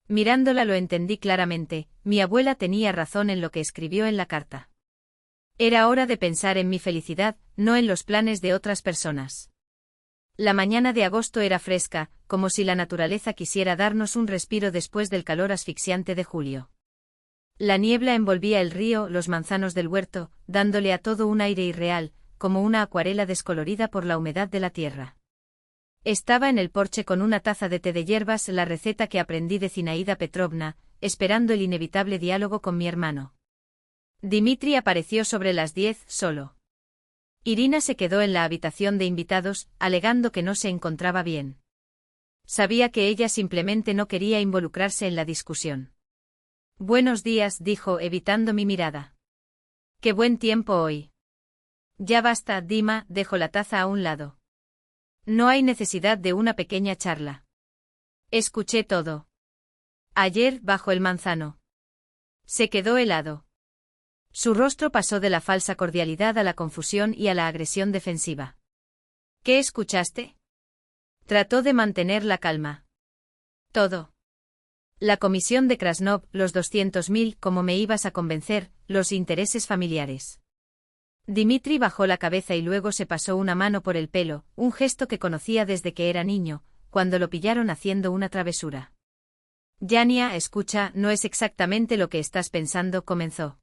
A: Mirándola lo entendí claramente, mi abuela tenía razón en lo que escribió en la carta. Era hora de pensar en mi felicidad, no en los planes de otras personas. La mañana de agosto era fresca, como si la naturaleza quisiera darnos un respiro después del calor asfixiante de julio. La niebla envolvía el río, los manzanos del huerto, dándole a todo un aire irreal, como una acuarela descolorida por la humedad de la tierra. Estaba en el porche con una taza de té de hierbas, la receta que aprendí de Zinaida Petrovna, esperando el inevitable diálogo con mi hermano. Dimitri apareció sobre las 10, solo. Irina se quedó en la habitación de invitados, alegando que no se encontraba bien. Sabía que ella simplemente no quería involucrarse en la discusión. Buenos días, dijo, evitando mi mirada. Qué buen tiempo hoy. Ya basta, Dima, dejó la taza a un lado. No hay necesidad de una pequeña charla. Escuché todo. Ayer, bajo el manzano. Se quedó helado. Su rostro pasó de la falsa cordialidad a la confusión y a la agresión defensiva. ¿Qué escuchaste? Trató de mantener la calma. Todo. La comisión de Krasnov, los 200.000, como me ibas a convencer, los intereses familiares. Dimitri bajó la cabeza y luego se pasó una mano por el pelo, un gesto que conocía desde que era niño, cuando lo pillaron haciendo una travesura. Yania, escucha, no es exactamente lo que estás pensando, comenzó.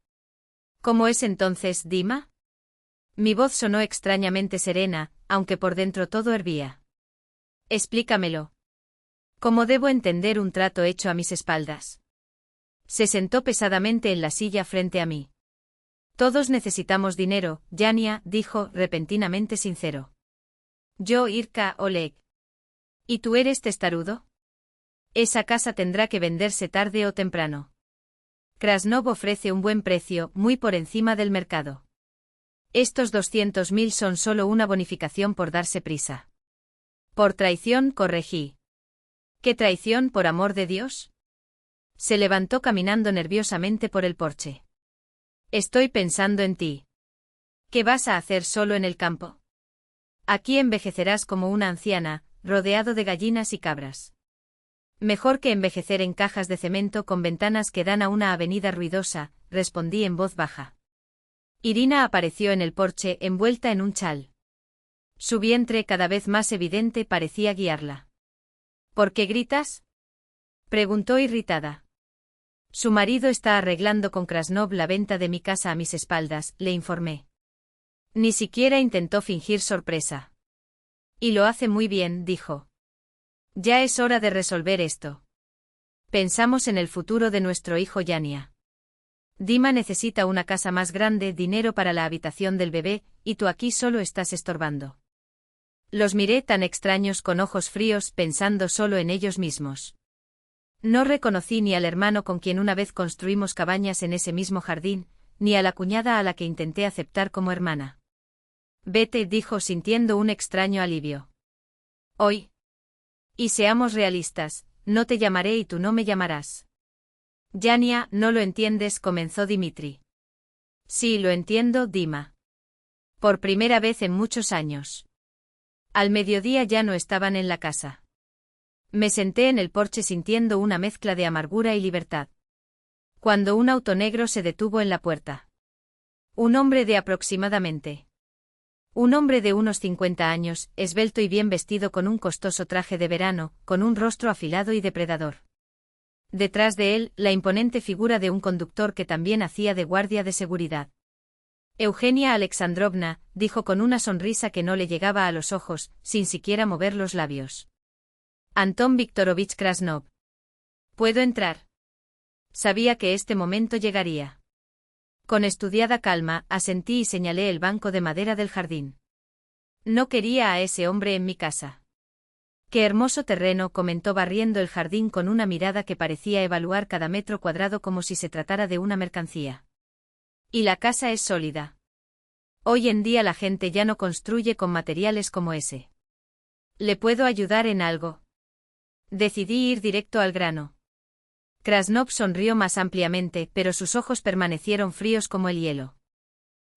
A: ¿Cómo es entonces, Dima? Mi voz sonó extrañamente serena, aunque por dentro todo hervía. Explícamelo. ¿Cómo debo entender un trato hecho a mis espaldas? Se sentó pesadamente en la silla frente a mí. Todos necesitamos dinero, Yania, dijo, repentinamente sincero. Yo, Irka, Oleg. ¿Y tú eres testarudo? Esa casa tendrá que venderse tarde o temprano. Krasnov ofrece un buen precio, muy por encima del mercado. Estos 200.000 son solo una bonificación por darse prisa. Por traición, corregí. ¿Qué traición, por amor de Dios? Se levantó caminando nerviosamente por el porche. Estoy pensando en ti. ¿Qué vas a hacer solo en el campo? Aquí envejecerás como una anciana, rodeado de gallinas y cabras. Mejor que envejecer en cajas de cemento con ventanas que dan a una avenida ruidosa, respondí en voz baja. Irina apareció en el porche envuelta en un chal. Su vientre, cada vez más evidente, parecía guiarla. ¿Por qué gritas? Preguntó irritada. Su marido está arreglando con Krasnov la venta de mi casa a mis espaldas, le informé. Ni siquiera intentó fingir sorpresa. Y lo hace muy bien, dijo. Ya es hora de resolver esto. Pensamos en el futuro de nuestro hijo Yania. Dima necesita una casa más grande, dinero para la habitación del bebé, y tú aquí solo estás estorbando. Los miré tan extraños con ojos fríos, pensando solo en ellos mismos. No reconocí ni al hermano con quien una vez construimos cabañas en ese mismo jardín, ni a la cuñada a la que intenté aceptar como hermana. Vete, dijo sintiendo un extraño alivio. Hoy. Y seamos realistas, no te llamaré y tú no me llamarás. Yania, no lo entiendes, comenzó Dimitri. Sí, lo entiendo, Dima. Por primera vez en muchos años. Al mediodía ya no estaban en la casa. Me senté en el porche sintiendo una mezcla de amargura y libertad. Cuando un auto negro se detuvo en la puerta. Un hombre de aproximadamente. Un hombre de unos 50 años, esbelto y bien vestido con un costoso traje de verano, con un rostro afilado y depredador. Detrás de él, la imponente figura de un conductor que también hacía de guardia de seguridad. Eugenia Alexandrovna, dijo con una sonrisa que no le llegaba a los ojos, sin siquiera mover los labios. Anton Viktorovich Krasnov. ¿Puedo entrar? Sabía que este momento llegaría. Con estudiada calma, asentí y señalé el banco de madera del jardín. No quería a ese hombre en mi casa. Qué hermoso terreno, comentó barriendo el jardín con una mirada que parecía evaluar cada metro cuadrado como si se tratara de una mercancía. Y la casa es sólida. Hoy en día la gente ya no construye con materiales como ese. ¿Le puedo ayudar en algo? Decidí ir directo al grano. Krasnov sonrió más ampliamente, pero sus ojos permanecieron fríos como el hielo.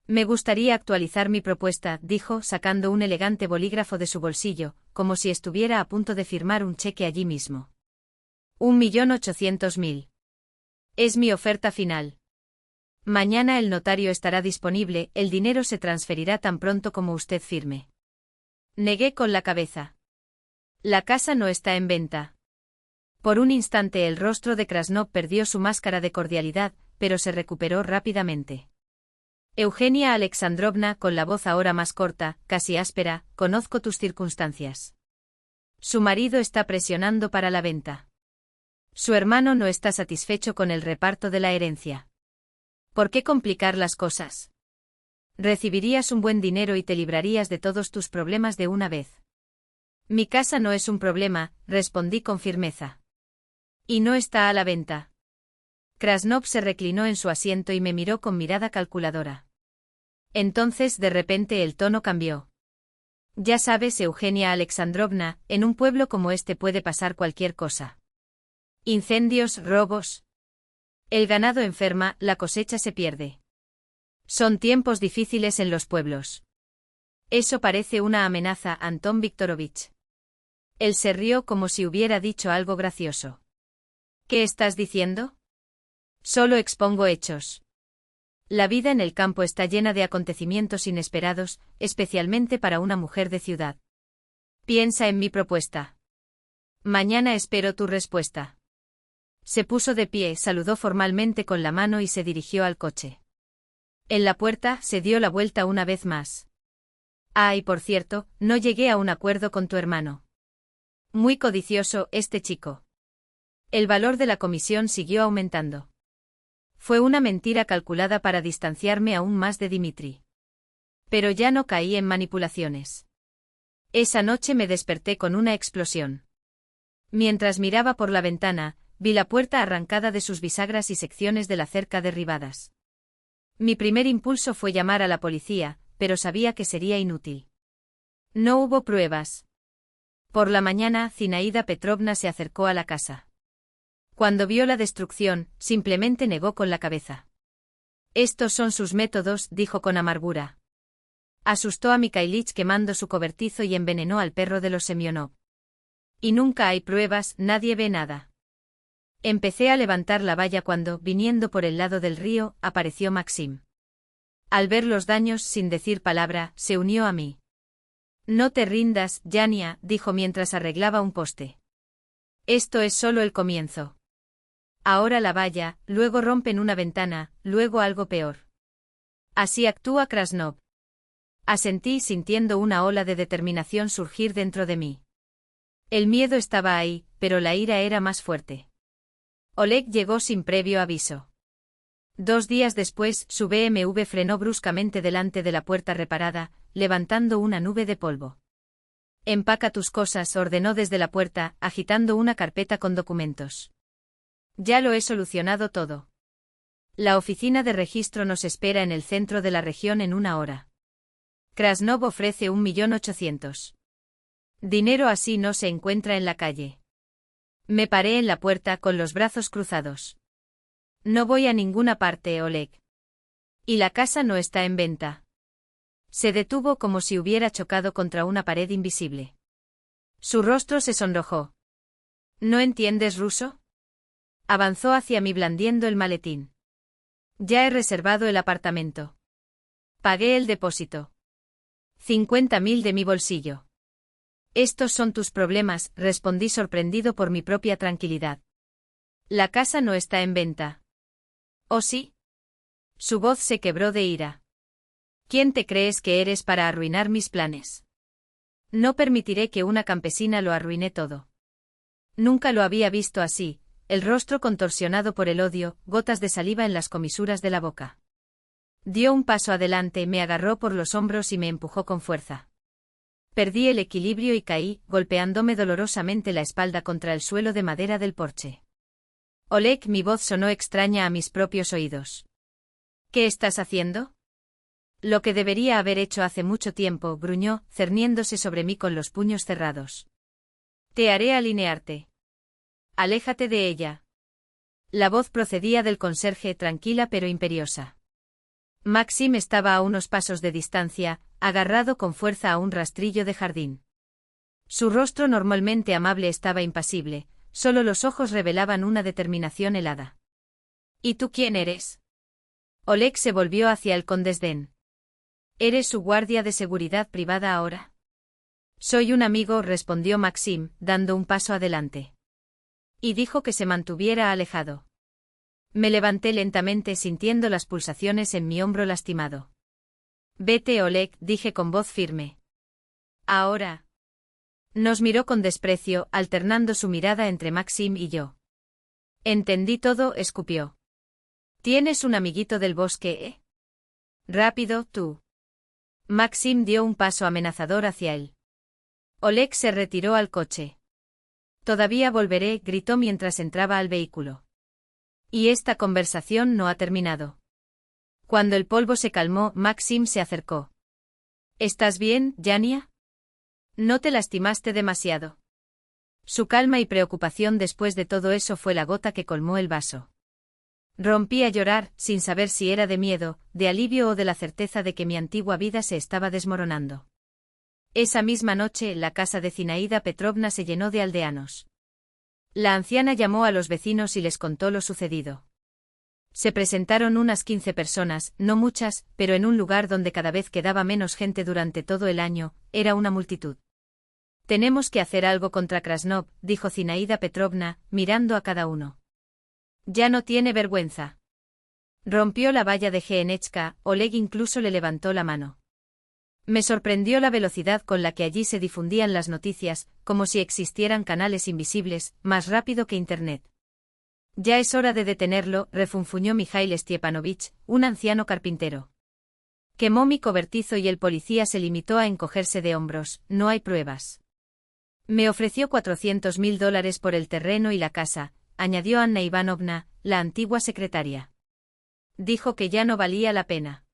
A: Me gustaría actualizar mi propuesta, dijo, sacando un elegante bolígrafo de su bolsillo, como si estuviera a punto de firmar un cheque allí mismo. 1.800.000. Es mi oferta final. Mañana el notario estará disponible, el dinero se transferirá tan pronto como usted firme. Negué con la cabeza. La casa no está en venta. Por un instante el rostro de Krasnov perdió su máscara de cordialidad, pero se recuperó rápidamente. Eugenia Alexandrovna, con la voz ahora más corta, casi áspera, conozco tus circunstancias. Su marido está presionando para la venta. Su hermano no está satisfecho con el reparto de la herencia. ¿Por qué complicar las cosas? Recibirías un buen dinero y te librarías de todos tus problemas de una vez. Mi casa no es un problema, respondí con firmeza. Y no está a la venta. Krasnov se reclinó en su asiento y me miró con mirada calculadora. Entonces de repente el tono cambió. Ya sabes, Eugenia Alexandrovna, en un pueblo como este puede pasar cualquier cosa. Incendios, robos. El ganado enferma, la cosecha se pierde. Son tiempos difíciles en los pueblos. Eso parece una amenaza, Antón Viktorovich. Él se rió como si hubiera dicho algo gracioso. ¿Qué estás diciendo? Solo expongo hechos. La vida en el campo está llena de acontecimientos inesperados, especialmente para una mujer de ciudad. Piensa en mi propuesta. Mañana espero tu respuesta. Se puso de pie, saludó formalmente con la mano y se dirigió al coche. En la puerta, se dio la vuelta una vez más. Ah, y por cierto, no llegué a un acuerdo con tu hermano. Muy codicioso, este chico. El valor de la comisión siguió aumentando. Fue una mentira calculada para distanciarme aún más de Dimitri. Pero ya no caí en manipulaciones. Esa noche me desperté con una explosión. Mientras miraba por la ventana, vi la puerta arrancada de sus bisagras y secciones de la cerca derribadas. Mi primer impulso fue llamar a la policía, pero sabía que sería inútil. No hubo pruebas. Por la mañana, Zinaida Petrovna se acercó a la casa. Cuando vio la destrucción, simplemente negó con la cabeza. Estos son sus métodos, dijo con amargura. Asustó a Mikhailich quemando su cobertizo y envenenó al perro de los Semyonov. Y nunca hay pruebas, nadie ve nada. Empecé a levantar la valla cuando, viniendo por el lado del río, apareció Maxim. Al ver los daños, sin decir palabra, se unió a mí. No te rindas, Yania, dijo mientras arreglaba un poste. Esto es solo el comienzo. Ahora la valla, luego rompen una ventana, luego algo peor. Así actúa Krasnov. Asentí sintiendo una ola de determinación surgir dentro de mí. El miedo estaba ahí, pero la ira era más fuerte. Oleg llegó sin previo aviso. 2 días después, su BMW frenó bruscamente delante de la puerta reparada, levantando una nube de polvo. Empaca tus cosas, ordenó desde la puerta, agitando una carpeta con documentos. Ya lo he solucionado todo. La oficina de registro nos espera en el centro de la región en 1 hora. Krasnov ofrece 1.800.000. Dinero así no se encuentra en la calle. Me paré en la puerta con los brazos cruzados. No voy a ninguna parte, Oleg. Y la casa no está en venta. Se detuvo como si hubiera chocado contra una pared invisible. Su rostro se sonrojó. ¿No entiendes ruso? Avanzó hacia mí blandiendo el maletín. Ya he reservado el apartamento. Pagué el depósito. 50.000 de mi bolsillo. Estos son tus problemas, respondí sorprendido por mi propia tranquilidad. La casa no está en venta. ¿Oh sí? Su voz se quebró de ira. ¿Quién te crees que eres para arruinar mis planes? No permitiré que una campesina lo arruine todo. Nunca lo había visto así, el rostro contorsionado por el odio, gotas de saliva en las comisuras de la boca. Dio un paso adelante, me agarró por los hombros y me empujó con fuerza. Perdí el equilibrio y caí, golpeándome dolorosamente la espalda contra el suelo de madera del porche. Oleg, mi voz sonó extraña a mis propios oídos. ¿Qué estás haciendo? Lo que debería haber hecho hace mucho tiempo, gruñó, cerniéndose sobre mí con los puños cerrados. Te haré alinearte. Aléjate de ella. La voz procedía del conserje, tranquila pero imperiosa. Maxim estaba a unos pasos de distancia, agarrado con fuerza a un rastrillo de jardín. Su rostro normalmente amable estaba impasible, solo los ojos revelaban una determinación helada. ¿Y tú quién eres? Oleg se volvió hacia él con desdén. ¿Eres su guardia de seguridad privada ahora? Soy un amigo, respondió Maxim, dando un paso adelante. Y dijo que se mantuviera alejado. Me levanté lentamente sintiendo las pulsaciones en mi hombro lastimado. Vete, Oleg, dije con voz firme. Ahora. Nos miró con desprecio, alternando su mirada entre Maxim y yo. Entendí todo, escupió. Tienes un amiguito del bosque, ¿eh? Rápido, tú. Maxim dio un paso amenazador hacia él. Oleg se retiró al coche. Todavía volveré, gritó mientras entraba al vehículo. Y esta conversación no ha terminado. Cuando el polvo se calmó, Maxim se acercó. ¿Estás bien, Yania? ¿No te lastimaste demasiado? Su calma y preocupación después de todo eso fue la gota que colmó el vaso. Rompí a llorar, sin saber si era de miedo, de alivio o de la certeza de que mi antigua vida se estaba desmoronando. Esa misma noche, la casa de Zinaida Petrovna se llenó de aldeanos. La anciana llamó a los vecinos y les contó lo sucedido. Se presentaron unas 15 personas, no muchas, pero en un lugar donde cada vez quedaba menos gente durante todo el año, era una multitud. Tenemos que hacer algo contra Krasnov, dijo Zinaida Petrovna, mirando a cada uno. Ya no tiene vergüenza. Rompió la valla de Genechka, Oleg incluso le levantó la mano. Me sorprendió la velocidad con la que allí se difundían las noticias, como si existieran canales invisibles, más rápido que Internet. Ya es hora de detenerlo, refunfuñó Mikhail Stiepanovich, un anciano carpintero. Quemó mi cobertizo y el policía se limitó a encogerse de hombros, no hay pruebas. Me ofreció $400.000 por el terreno y la casa, añadió Anna Ivanovna, la antigua secretaria. Dijo que ya no valía la pena.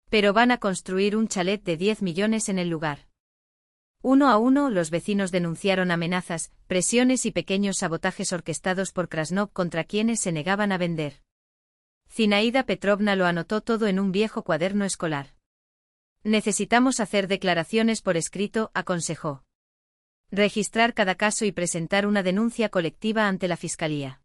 A: Pero van a construir un chalet de 10 millones en el lugar. Uno a uno los vecinos denunciaron amenazas, presiones y pequeños sabotajes orquestados por Krasnov contra quienes se negaban a vender. Zinaida Petrovna lo anotó todo en un viejo cuaderno escolar. Necesitamos hacer declaraciones por escrito, aconsejó. Registrar cada caso y presentar una denuncia colectiva ante la fiscalía.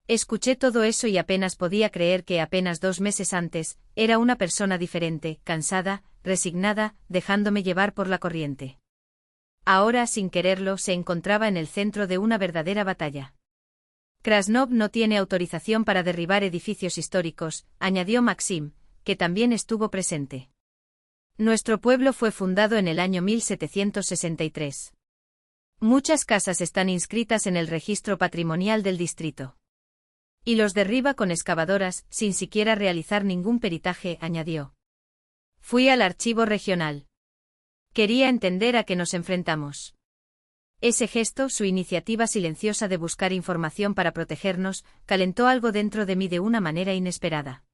A: Escuché todo eso y apenas podía creer que apenas 2 meses antes, era una persona diferente, cansada, resignada, dejándome llevar por la corriente. Ahora, sin quererlo, se encontraba en el centro de una verdadera batalla. Krasnov no tiene autorización para derribar edificios históricos, añadió Maxim, que también estuvo presente. Nuestro pueblo fue fundado en el año 1763. Muchas casas están inscritas en el registro patrimonial del distrito. Y los derriba con excavadoras, sin siquiera realizar ningún peritaje, añadió. Fui al archivo regional. Quería entender a qué nos enfrentamos. Ese gesto, su iniciativa silenciosa de buscar información para protegernos, calentó algo dentro de mí de una manera inesperada.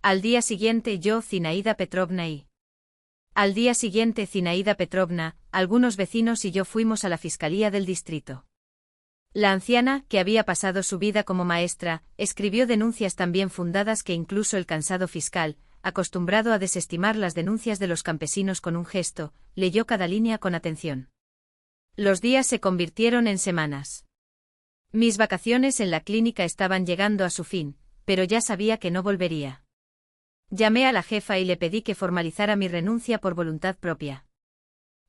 A: Al día siguiente yo, Zinaida Petrovna algunos vecinos y yo fuimos a la fiscalía del distrito. La anciana, que había pasado su vida como maestra, escribió denuncias tan bien fundadas que incluso el cansado fiscal, acostumbrado a desestimar las denuncias de los campesinos con un gesto, leyó cada línea con atención. Los días se convirtieron en semanas. Mis vacaciones en la clínica estaban llegando a su fin, pero ya sabía que no volvería. Llamé a la jefa y le pedí que formalizara mi renuncia por voluntad propia.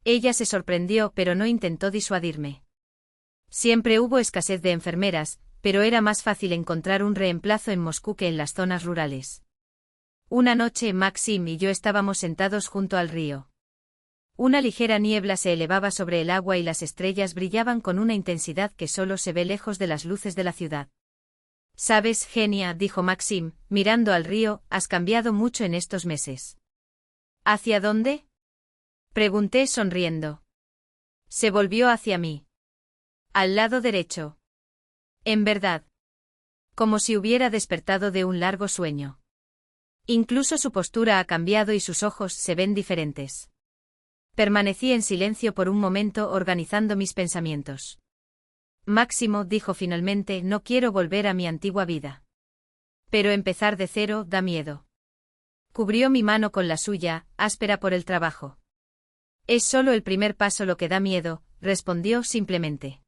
A: Ella se sorprendió, pero no intentó disuadirme. Siempre hubo escasez de enfermeras, pero era más fácil encontrar un reemplazo en Moscú que en las zonas rurales. Una noche Maxim y yo estábamos sentados junto al río. Una ligera niebla se elevaba sobre el agua y las estrellas brillaban con una intensidad que solo se ve lejos de las luces de la ciudad. «Sabes, Genia», dijo Maxim, mirando al río, «has cambiado mucho en estos meses». «¿Hacia dónde?», pregunté sonriendo. Se volvió hacia mí. «Al lado derecho». En verdad. Como si hubiera despertado de un largo sueño. Incluso su postura ha cambiado y sus ojos se ven diferentes. Permanecí en silencio por un momento organizando mis pensamientos. Máximo, dijo finalmente, no quiero volver a mi antigua vida. Pero empezar de cero da miedo. Cubrió mi mano con la suya, áspera por el trabajo. Es solo el primer paso lo que da miedo, respondió simplemente.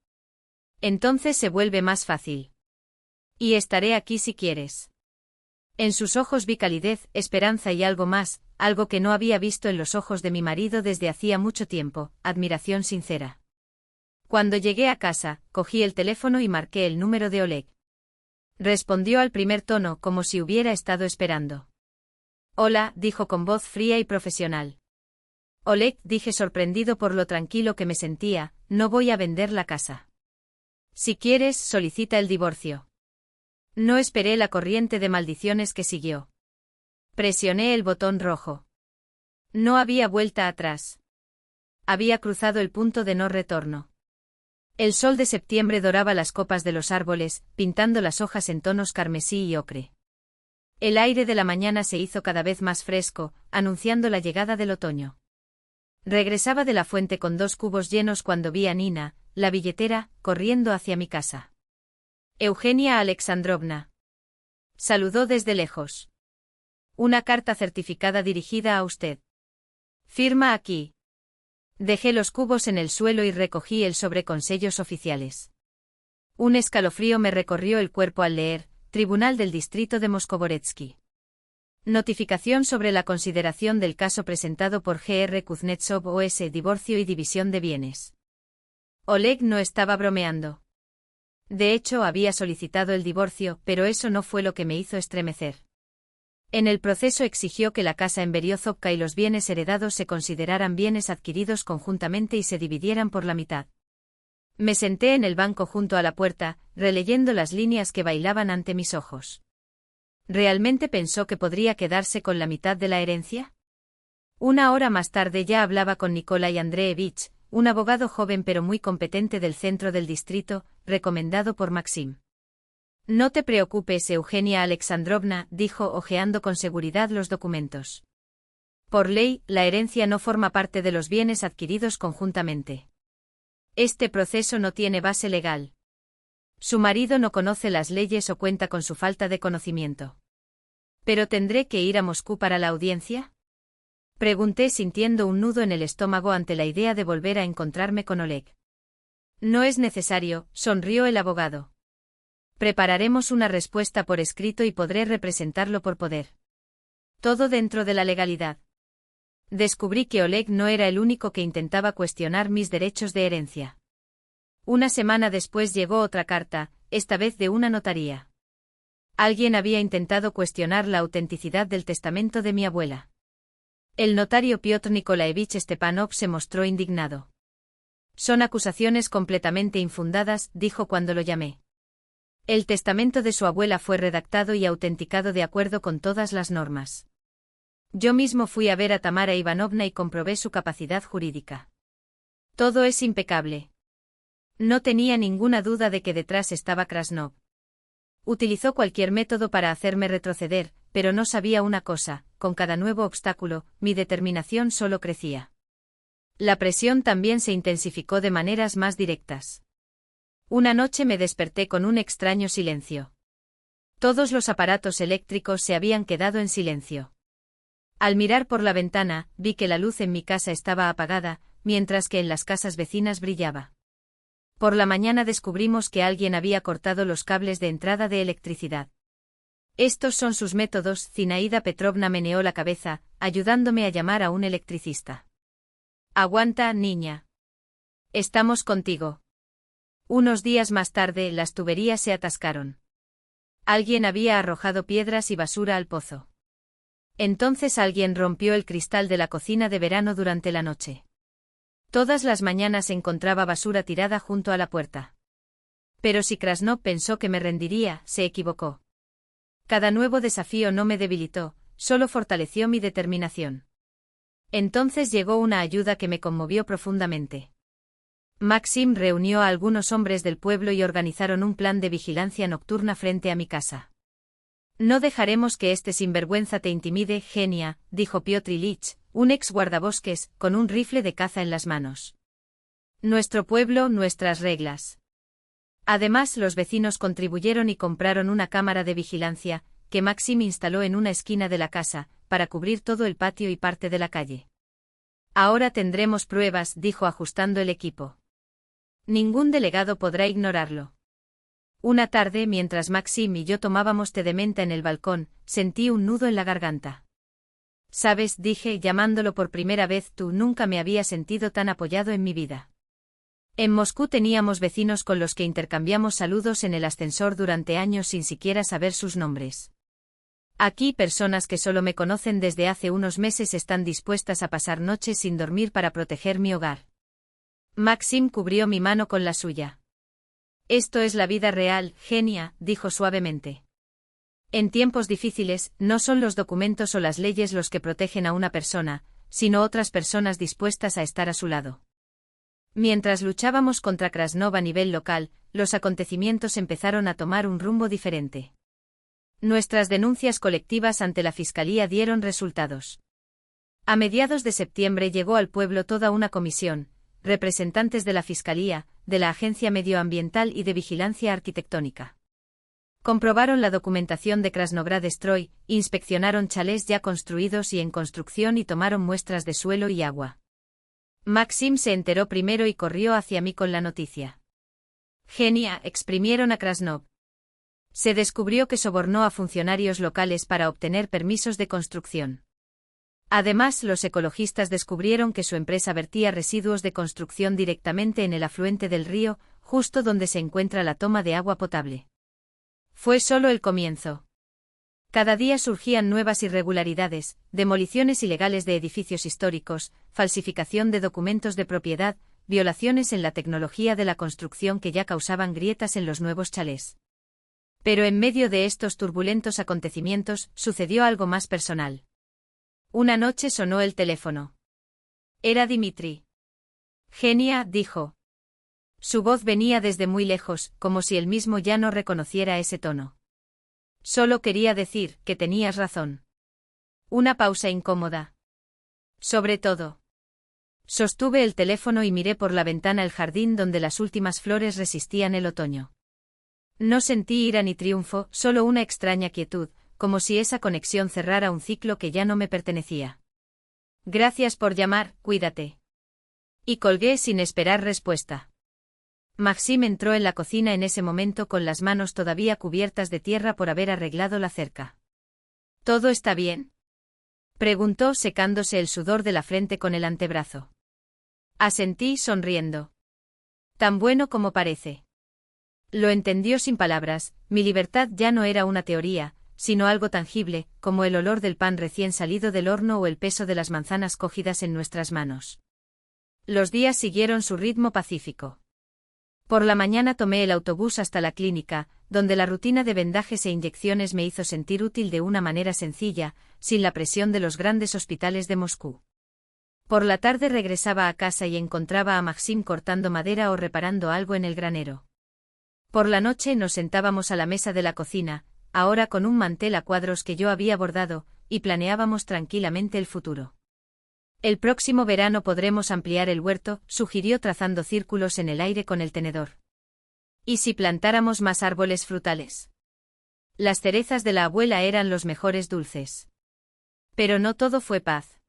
A: Entonces se vuelve más fácil. Y estaré aquí si quieres. En sus ojos vi calidez, esperanza y algo más, algo que no había visto en los ojos de mi marido desde hacía mucho tiempo, admiración sincera. Cuando llegué a casa, cogí el teléfono y marqué el número de Oleg. Respondió al primer tono como si hubiera estado esperando. Hola, dijo con voz fría y profesional. Oleg, dije sorprendido por lo tranquilo que me sentía, no voy a vender la casa. Si quieres, solicita el divorcio. No esperé la corriente de maldiciones que siguió. Presioné el botón rojo. No había vuelta atrás. Había cruzado el punto de no retorno. El sol de septiembre doraba las copas de los árboles, pintando las hojas en tonos carmesí y ocre. El aire de la mañana se hizo cada vez más fresco, anunciando la llegada del otoño. Regresaba de la fuente con 2 cubos llenos cuando vi a Nina, la billetera, corriendo hacia mi casa. Eugenia Alexandrovna. Saludó desde lejos. Una carta certificada dirigida a usted. Firma aquí. Dejé los cubos en el suelo y recogí el sobre con sellos oficiales. Un escalofrío me recorrió el cuerpo al leer, Tribunal del Distrito de Moskovoretsky. Notificación sobre la consideración del caso presentado por G.R. Kuznetsov OS Divorcio y división de bienes. Oleg no estaba bromeando. De hecho, había solicitado el divorcio, pero eso no fue lo que me hizo estremecer. En el proceso exigió que la casa en Beriozovka y los bienes heredados se consideraran bienes adquiridos conjuntamente y se dividieran por la mitad. Me senté en el banco junto a la puerta, releyendo las líneas que bailaban ante mis ojos. ¿Realmente pensó que podría quedarse con la mitad de la herencia? Una hora más tarde ya hablaba con Nikolai Andreevich, un abogado joven pero muy competente del centro del distrito, recomendado por Maxim. No te preocupes, Eugenia Alexandrovna, dijo hojeando con seguridad los documentos. Por ley, la herencia no forma parte de los bienes adquiridos conjuntamente. Este proceso no tiene base legal. Su marido no conoce las leyes o cuenta con su falta de conocimiento. ¿Pero tendré que ir a Moscú para la audiencia? Pregunté sintiendo un nudo en el estómago ante la idea de volver a encontrarme con Oleg. No es necesario, sonrió el abogado. Prepararemos una respuesta por escrito y podré representarlo por poder. Todo dentro de la legalidad. Descubrí que Oleg no era el único que intentaba cuestionar mis derechos de herencia. Una semana después llegó otra carta, esta vez de una notaría. Alguien había intentado cuestionar la autenticidad del testamento de mi abuela. El notario Piotr Nikolaevich Stepanov se mostró indignado. Son acusaciones completamente infundadas, dijo cuando lo llamé. El testamento de su abuela fue redactado y autenticado de acuerdo con todas las normas. Yo mismo fui a ver a Tamara Ivanovna y comprobé su capacidad jurídica. Todo es impecable. No tenía ninguna duda de que detrás estaba Krasnov. Utilizó cualquier método para hacerme retroceder, pero no sabía una cosa, con cada nuevo obstáculo, mi determinación solo crecía. La presión también se intensificó de maneras más directas. Una noche me desperté con un extraño silencio. Todos los aparatos eléctricos se habían quedado en silencio. Al mirar por la ventana, vi que la luz en mi casa estaba apagada, mientras que en las casas vecinas brillaba. Por la mañana descubrimos que alguien había cortado los cables de entrada de electricidad. Estos son sus métodos, Zinaida Petrovna meneó la cabeza, ayudándome a llamar a un electricista. Aguanta, niña. Estamos contigo. Unos días más tarde, las tuberías se atascaron. Alguien había arrojado piedras y basura al pozo. Entonces alguien rompió el cristal de la cocina de verano durante la noche. Todas las mañanas encontraba basura tirada junto a la puerta. Pero si Krasnov pensó que me rendiría, se equivocó. Cada nuevo desafío no me debilitó, solo fortaleció mi determinación. Entonces llegó una ayuda que me conmovió profundamente. Maxim reunió a algunos hombres del pueblo y organizaron un plan de vigilancia nocturna frente a mi casa. No dejaremos que este sinvergüenza te intimide, Genia, dijo Piotr Ilich, un ex guardabosques, con un rifle de caza en las manos. Nuestro pueblo, nuestras reglas. Además, los vecinos contribuyeron y compraron una cámara de vigilancia, que Maxim instaló en una esquina de la casa, para cubrir todo el patio y parte de la calle. Ahora tendremos pruebas, dijo ajustando el equipo. Ningún delegado podrá ignorarlo. Una tarde, mientras Maxim y yo tomábamos té de menta en el balcón, sentí un nudo en la garganta. Sabes, dije, llamándolo por primera vez, tú nunca me había sentido tan apoyado en mi vida. En Moscú teníamos vecinos con los que intercambiamos saludos en el ascensor durante años sin siquiera saber sus nombres. Aquí personas que solo me conocen desde hace unos meses están dispuestas a pasar noches sin dormir para proteger mi hogar. Maxim cubrió mi mano con la suya. Esto es la vida real, Genia, dijo suavemente. En tiempos difíciles, no son los documentos o las leyes los que protegen a una persona, sino otras personas dispuestas a estar a su lado. Mientras luchábamos contra Krasnov a nivel local, los acontecimientos empezaron a tomar un rumbo diferente. Nuestras denuncias colectivas ante la Fiscalía dieron resultados. A mediados de septiembre llegó al pueblo toda una comisión, representantes de la Fiscalía, de la Agencia Medioambiental y de Vigilancia Arquitectónica. Comprobaron la documentación de Krasnograd-Stroy, inspeccionaron chalés ya construidos y en construcción y tomaron muestras de suelo y agua. Maxim se enteró primero y corrió hacia mí con la noticia. Genia, exprimieron a Krasnov. Se descubrió que sobornó a funcionarios locales para obtener permisos de construcción. Además, los ecologistas descubrieron que su empresa vertía residuos de construcción directamente en el afluente del río, justo donde se encuentra la toma de agua potable. Fue solo el comienzo. Cada día surgían nuevas irregularidades, demoliciones ilegales de edificios históricos, falsificación de documentos de propiedad, violaciones en la tecnología de la construcción que ya causaban grietas en los nuevos chalés. Pero en medio de estos turbulentos acontecimientos, sucedió algo más personal. Una noche sonó el teléfono. Era Dimitri. Genia, dijo. Su voz venía desde muy lejos, como si él mismo ya no reconociera ese tono. Solo quería decir que tenías razón. Una pausa incómoda. Sobre todo. Sostuve el teléfono y miré por la ventana el jardín donde las últimas flores resistían el otoño. No sentí ira ni triunfo, solo una extraña quietud, como si esa conexión cerrara un ciclo que ya no me pertenecía. Gracias por llamar, cuídate. Y colgué sin esperar respuesta. Maxim entró en la cocina en ese momento con las manos todavía cubiertas de tierra por haber arreglado la cerca. ¿Todo está bien?, preguntó secándose el sudor de la frente con el antebrazo. Asentí sonriendo. Tan bueno como parece. Lo entendió sin palabras, mi libertad ya no era una teoría, sino algo tangible, como el olor del pan recién salido del horno o el peso de las manzanas cogidas en nuestras manos. Los días siguieron su ritmo pacífico. Por la mañana tomé el autobús hasta la clínica, donde la rutina de vendajes e inyecciones me hizo sentir útil de una manera sencilla, sin la presión de los grandes hospitales de Moscú. Por la tarde regresaba a casa y encontraba a Maxim cortando madera o reparando algo en el granero. Por la noche nos sentábamos a la mesa de la cocina, ahora con un mantel a cuadros que yo había bordado, y planeábamos tranquilamente el futuro. El próximo verano podremos ampliar el huerto, sugirió trazando círculos en el aire con el tenedor. ¿Y si plantáramos más árboles frutales? Las cerezas de la abuela eran los mejores dulces. Pero no todo fue paz.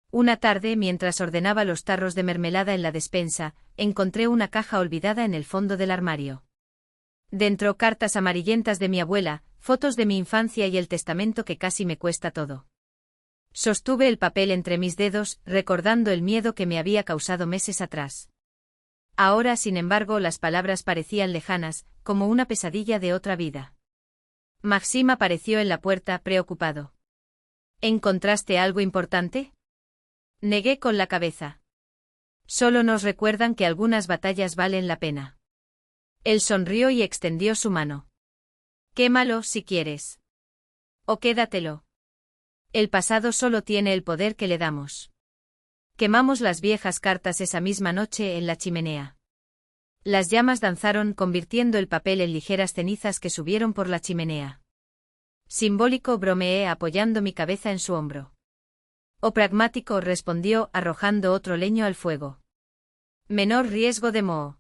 A: Una tarde, mientras ordenaba los tarros de mermelada en la despensa, encontré una caja olvidada en el fondo del armario. Dentro cartas amarillentas de mi abuela, fotos de mi infancia y el testamento que casi me cuesta todo. Sostuve el papel entre mis dedos, recordando el miedo que me había causado meses atrás. Ahora, sin embargo, las palabras parecían lejanas, como una pesadilla de otra vida. Maxim apareció en la puerta, preocupado. ¿Encontraste algo importante? Negué con la cabeza. Solo nos recuerdan que algunas batallas valen la pena. Él sonrió y extendió su mano. Quémalo si quieres. O quédatelo. El pasado solo tiene el poder que le damos. Quemamos las viejas cartas esa misma noche en la chimenea. Las llamas danzaron convirtiendo el papel en ligeras cenizas que subieron por la chimenea. Simbólico, bromeé apoyando mi cabeza en su hombro. O pragmático, respondió arrojando otro leño al fuego. Menor riesgo de moho.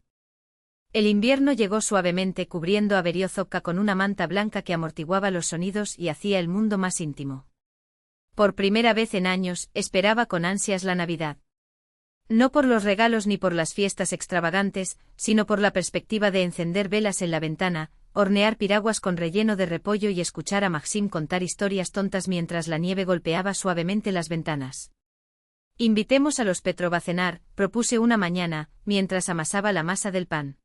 A: El invierno llegó suavemente cubriendo a Beriozovka con una manta blanca que amortiguaba los sonidos y hacía el mundo más íntimo. Por primera vez en años, esperaba con ansias la Navidad. No por los regalos ni por las fiestas extravagantes, sino por la perspectiva de encender velas en la ventana, hornear piraguas con relleno de repollo y escuchar a Maxim contar historias tontas mientras la nieve golpeaba suavemente las ventanas. Invitemos a los Petrov a cenar, propuse una mañana, mientras amasaba la masa del pan.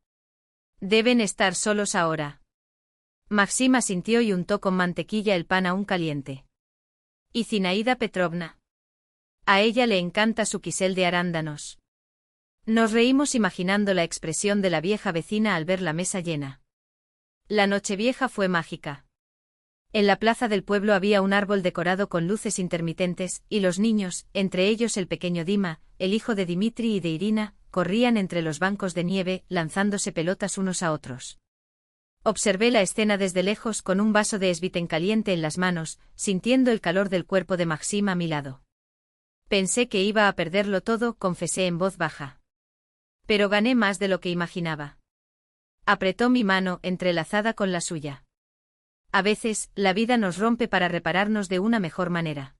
A: Deben estar solos ahora. Maxim asintió y untó con mantequilla el pan aún caliente. ¿Y Zinaida Petrovna? A ella le encanta su quisel de arándanos. Nos reímos imaginando la expresión de la vieja vecina al ver la mesa llena. La Nochevieja fue mágica. En la plaza del pueblo había un árbol decorado con luces intermitentes, y los niños, entre ellos el pequeño Dima, el hijo de Dimitri y de Irina, corrían entre los bancos de nieve, lanzándose pelotas unos a otros. Observé la escena desde lejos con un vaso de esviten caliente en las manos, sintiendo el calor del cuerpo de Maxim a mi lado. Pensé que iba a perderlo todo, confesé en voz baja. Pero gané más de lo que imaginaba. Apretó mi mano, entrelazada con la suya. A veces, la vida nos rompe para repararnos de una mejor manera.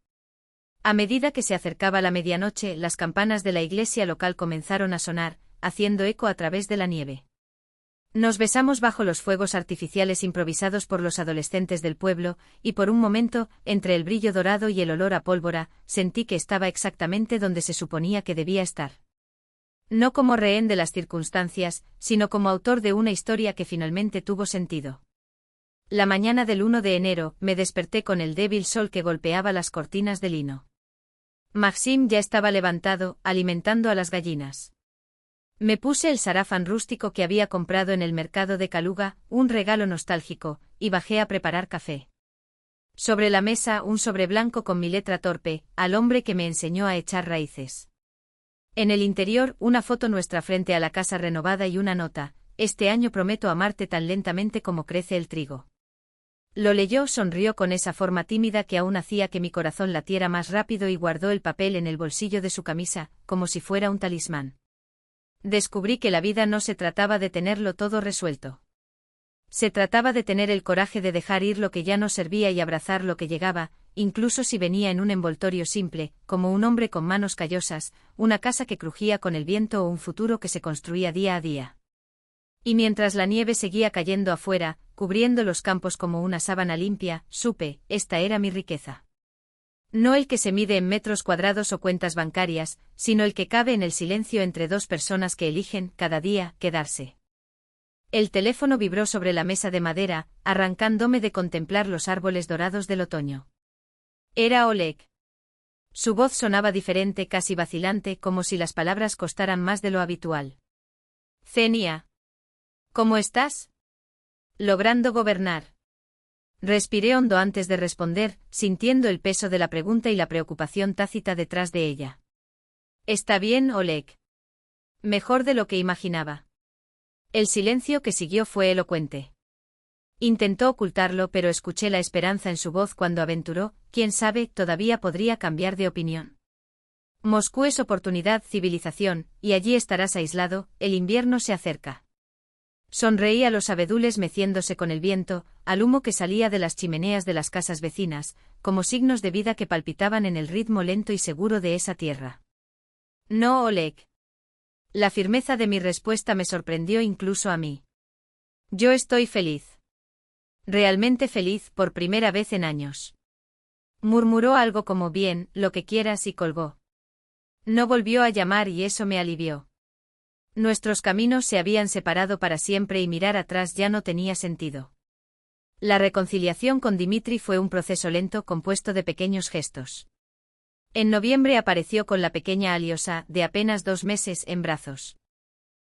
A: A medida que se acercaba la medianoche, las campanas de la iglesia local comenzaron a sonar, haciendo eco a través de la nieve. Nos besamos bajo los fuegos artificiales improvisados por los adolescentes del pueblo, y por un momento, entre el brillo dorado y el olor a pólvora, sentí que estaba exactamente donde se suponía que debía estar. No como rehén de las circunstancias, sino como autor de una historia que finalmente tuvo sentido. La mañana del 1 de enero, me desperté con el débil sol que golpeaba las cortinas de lino. Maxim ya estaba levantado, alimentando a las gallinas. Me puse el sarafán rústico que había comprado en el mercado de Kaluga, un regalo nostálgico, y bajé a preparar café. Sobre la mesa un sobre blanco con mi letra torpe, al hombre que me enseñó a echar raíces. En el interior, una foto nuestra frente a la casa renovada y una nota: este año prometo amarte tan lentamente como crece el trigo. Lo leyó, sonrió con esa forma tímida que aún hacía que mi corazón latiera más rápido y guardó el papel en el bolsillo de su camisa, como si fuera un talismán. Descubrí que la vida no se trataba de tenerlo todo resuelto. Se trataba de tener el coraje de dejar ir lo que ya no servía y abrazar lo que llegaba, incluso si venía en un envoltorio simple, como un hombre con manos callosas, una casa que crujía con el viento o un futuro que se construía día a día. Y mientras la nieve seguía cayendo afuera, cubriendo los campos como una sábana limpia, supe, esta era mi riqueza. No el que se mide en metros cuadrados o cuentas bancarias, sino el que cabe en el silencio entre dos personas que eligen, cada día, quedarse. El teléfono vibró sobre la mesa de madera, arrancándome de contemplar los árboles dorados del otoño. Era Oleg. Su voz sonaba diferente, casi vacilante, como si las palabras costaran más de lo habitual. Zenia. ¿Cómo estás? Logrando gobernar. Respiré hondo antes de responder, sintiendo el peso de la pregunta y la preocupación tácita detrás de ella. ¿Está bien, Oleg? Mejor de lo que imaginaba. El silencio que siguió fue elocuente. Intentó ocultarlo, pero escuché la esperanza en su voz cuando aventuró: quién sabe, todavía podría cambiar de opinión. Moscú es oportunidad, civilización, y allí estarás aislado, el invierno se acerca. Sonreí a los abedules meciéndose con el viento, al humo que salía de las chimeneas de las casas vecinas, como signos de vida que palpitaban en el ritmo lento y seguro de esa tierra. No, Oleg. La firmeza de mi respuesta me sorprendió incluso a mí. Yo estoy feliz. Realmente feliz, por primera vez en años. Murmuró algo como bien, lo que quieras, y colgó. No volvió a llamar y eso me alivió. Nuestros caminos se habían separado para siempre y mirar atrás ya no tenía sentido. La reconciliación con Dimitri fue un proceso lento compuesto de pequeños gestos. En noviembre apareció con la pequeña Aliosa, de apenas 2 meses, en brazos.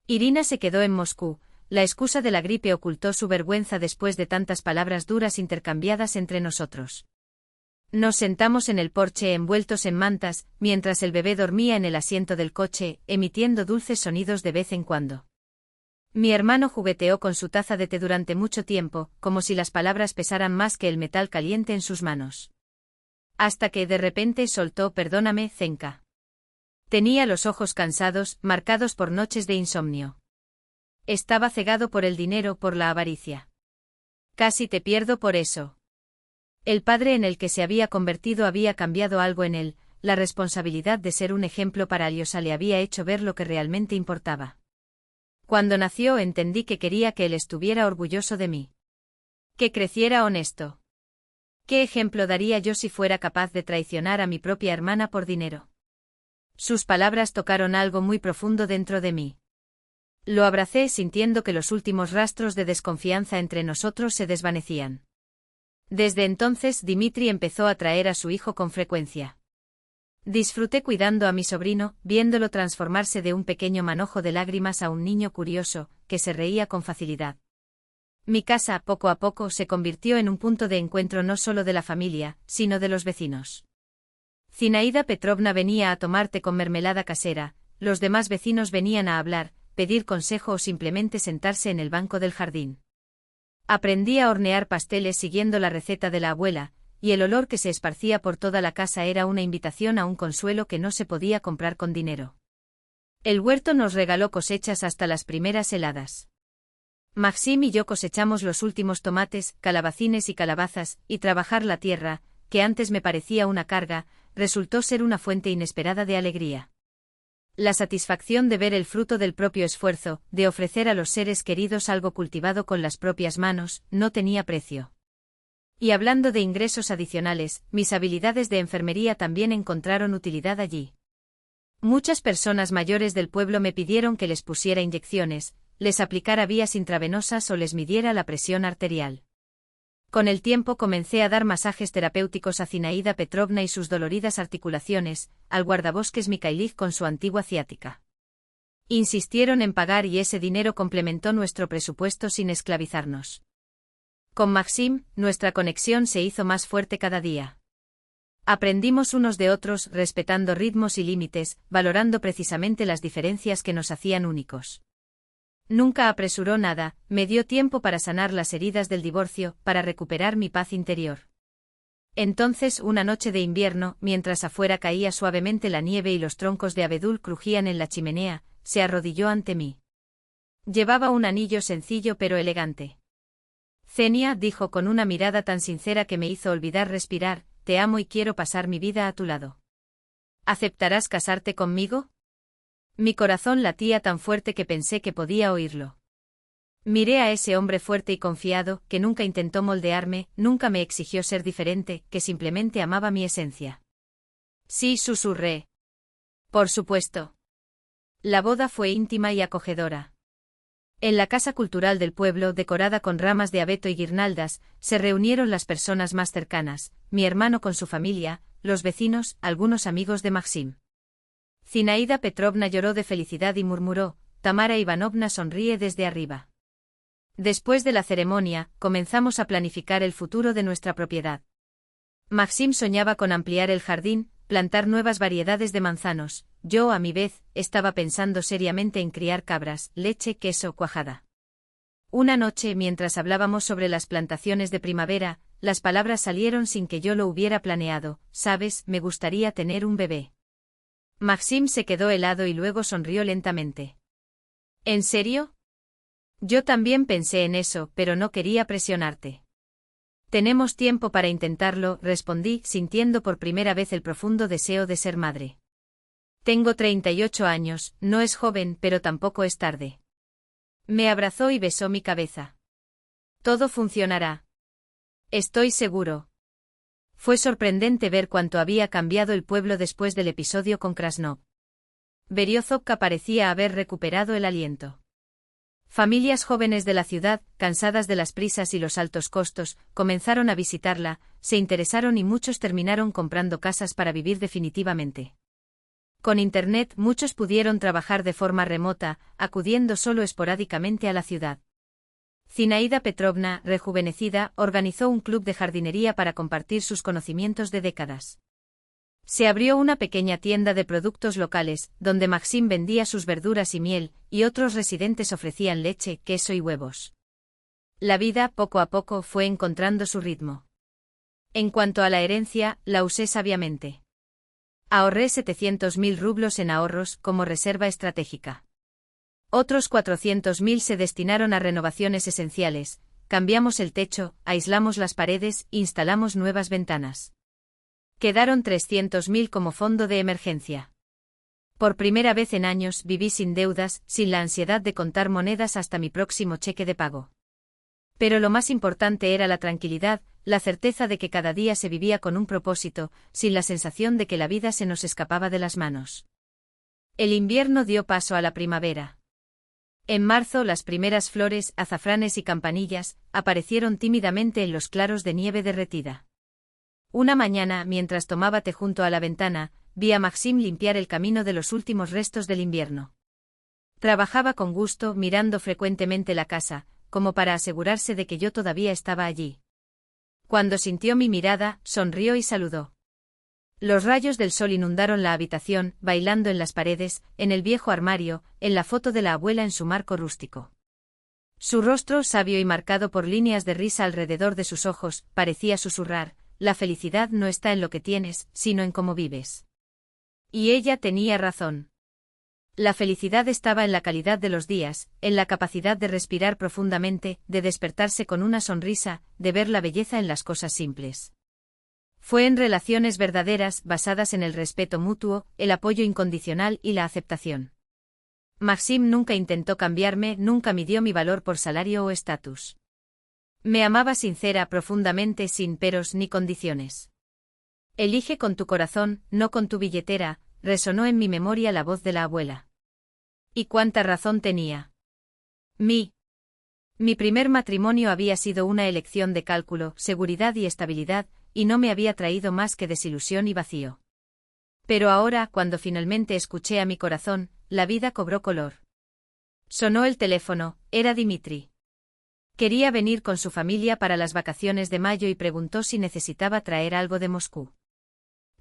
A: Irina se quedó en Moscú, la excusa de la gripe ocultó su vergüenza después de tantas palabras duras intercambiadas entre nosotros. Nos sentamos en el porche envueltos en mantas, mientras el bebé dormía en el asiento del coche, emitiendo dulces sonidos de vez en cuando. Mi hermano jugueteó con su taza de té durante mucho tiempo, como si las palabras pesaran más que el metal caliente en sus manos. Hasta que de repente soltó: perdóname, Zenka. Tenía los ojos cansados, marcados por noches de insomnio. Estaba cegado por el dinero, por la avaricia. Casi te pierdo por eso. El padre en el que se había convertido había cambiado algo en él, la responsabilidad de ser un ejemplo para Alyosha le había hecho ver lo que realmente importaba. Cuando nació entendí que quería que él estuviera orgulloso de mí. Que creciera honesto. ¿Qué ejemplo daría yo si fuera capaz de traicionar a mi propia hermana por dinero? Sus palabras tocaron algo muy profundo dentro de mí. Lo abracé sintiendo que los últimos rastros de desconfianza entre nosotros se desvanecían. Desde entonces Dimitri empezó a traer a su hijo con frecuencia. Disfruté cuidando a mi sobrino, viéndolo transformarse de un pequeño manojo de lágrimas a un niño curioso, que se reía con facilidad. Mi casa, poco a poco, se convirtió en un punto de encuentro no solo de la familia, sino de los vecinos. Zinaida Petrovna venía a tomar té con mermelada casera, los demás vecinos venían a hablar, pedir consejo o simplemente sentarse en el banco del jardín. Aprendí a hornear pasteles siguiendo la receta de la abuela, y el olor que se esparcía por toda la casa era una invitación a un consuelo que no se podía comprar con dinero. El huerto nos regaló cosechas hasta las primeras heladas. Maxim y yo cosechamos los últimos tomates, calabacines y calabazas, y trabajar la tierra, que antes me parecía una carga, resultó ser una fuente inesperada de alegría. La satisfacción de ver el fruto del propio esfuerzo, de ofrecer a los seres queridos algo cultivado con las propias manos, no tenía precio. Y hablando de ingresos adicionales, mis habilidades de enfermería también encontraron utilidad allí. Muchas personas mayores del pueblo me pidieron que les pusiera inyecciones, les aplicara vías intravenosas o les midiera la presión arterial. Con el tiempo comencé a dar masajes terapéuticos a Zinaida Petrovna y sus doloridas articulaciones, al guardabosques Mikhailov con su antigua ciática. Insistieron en pagar y ese dinero complementó nuestro presupuesto sin esclavizarnos. Con Maxim, nuestra conexión se hizo más fuerte cada día. Aprendimos unos de otros respetando ritmos y límites, valorando precisamente las diferencias que nos hacían únicos. Nunca apresuró nada, me dio tiempo para sanar las heridas del divorcio, para recuperar mi paz interior. Entonces, una noche de invierno, mientras afuera caía suavemente la nieve y los troncos de abedul crujían en la chimenea, se arrodilló ante mí. Llevaba un anillo sencillo pero elegante. Zenia, dijo con una mirada tan sincera que me hizo olvidar respirar, te amo y quiero pasar mi vida a tu lado. ¿Aceptarás casarte conmigo? Mi corazón latía tan fuerte que pensé que podía oírlo. Miré a ese hombre fuerte y confiado, que nunca intentó moldearme, nunca me exigió ser diferente, que simplemente amaba mi esencia. Sí, susurré. Por supuesto. La boda fue íntima y acogedora. En la casa cultural del pueblo, decorada con ramas de abeto y guirnaldas, se reunieron las personas más cercanas, mi hermano con su familia, los vecinos, algunos amigos de Maxim. Zinaida Petrovna lloró de felicidad y murmuró, Tamara Ivanovna sonríe desde arriba. Después de la ceremonia, comenzamos a planificar el futuro de nuestra propiedad. Maxim soñaba con ampliar el jardín, plantar nuevas variedades de manzanos. Yo, a mi vez, estaba pensando seriamente en criar cabras, leche, queso, cuajada. Una noche, mientras hablábamos sobre las plantaciones de primavera, las palabras salieron sin que yo lo hubiera planeado. Sabes, me gustaría tener un bebé. Maxim se quedó helado y luego sonrió lentamente. ¿En serio? Yo también pensé en eso, pero no quería presionarte. Tenemos tiempo para intentarlo, respondí, sintiendo por primera vez el profundo deseo de ser madre. Tengo 38 años, no es joven, pero tampoco es tarde. Me abrazó y besó mi cabeza. Todo funcionará. Estoy seguro. Fue sorprendente ver cuánto había cambiado el pueblo después del episodio con Krasnov. Beriozovka parecía haber recuperado el aliento. Familias jóvenes de la ciudad, cansadas de las prisas y los altos costos, comenzaron a visitarla, se interesaron y muchos terminaron comprando casas para vivir definitivamente. Con Internet muchos pudieron trabajar de forma remota, acudiendo solo esporádicamente a la ciudad. Zinaida Petrovna, rejuvenecida, organizó un club de jardinería para compartir sus conocimientos de décadas. Se abrió una pequeña tienda de productos locales, donde Maxim vendía sus verduras y miel, y otros residentes ofrecían leche, queso y huevos. La vida, poco a poco, fue encontrando su ritmo. En cuanto a la herencia, la usé sabiamente. Ahorré 700.000 rublos en ahorros como reserva estratégica. Otros 400.000 se destinaron a renovaciones esenciales, cambiamos el techo, aislamos las paredes, instalamos nuevas ventanas. Quedaron 300.000 como fondo de emergencia. Por primera vez en años viví sin deudas, sin la ansiedad de contar monedas hasta mi próximo cheque de pago. Pero lo más importante era la tranquilidad, la certeza de que cada día se vivía con un propósito, sin la sensación de que la vida se nos escapaba de las manos. El invierno dio paso a la primavera. En marzo las primeras flores, azafranes y campanillas, aparecieron tímidamente en los claros de nieve derretida. Una mañana, mientras tomaba té junto a la ventana, vi a Maxime limpiar el camino de los últimos restos del invierno. Trabajaba con gusto, mirando frecuentemente la casa, como para asegurarse de que yo todavía estaba allí. Cuando sintió mi mirada, sonrió y saludó. Los rayos del sol inundaron la habitación, bailando en las paredes, en el viejo armario, en la foto de la abuela en su marco rústico. Su rostro, sabio y marcado por líneas de risa alrededor de sus ojos, parecía susurrar: la felicidad no está en lo que tienes, sino en cómo vives. Y ella tenía razón. La felicidad estaba en la calidad de los días, en la capacidad de respirar profundamente, de despertarse con una sonrisa, de ver la belleza en las cosas simples. Fue en relaciones verdaderas, basadas en el respeto mutuo, el apoyo incondicional y la aceptación. Maxime nunca intentó cambiarme, nunca midió mi valor por salario o estatus. Me amaba sincera, profundamente, sin peros ni condiciones. Elige con tu corazón, no con tu billetera, resonó en mi memoria la voz de la abuela. Y cuánta razón tenía. Mi primer matrimonio había sido una elección de cálculo, seguridad y estabilidad, y no me había traído más que desilusión y vacío. Pero ahora, cuando finalmente escuché a mi corazón, la vida cobró color. Sonó el teléfono, era Dimitri. Quería venir con su familia para las vacaciones de mayo y preguntó si necesitaba traer algo de Moscú.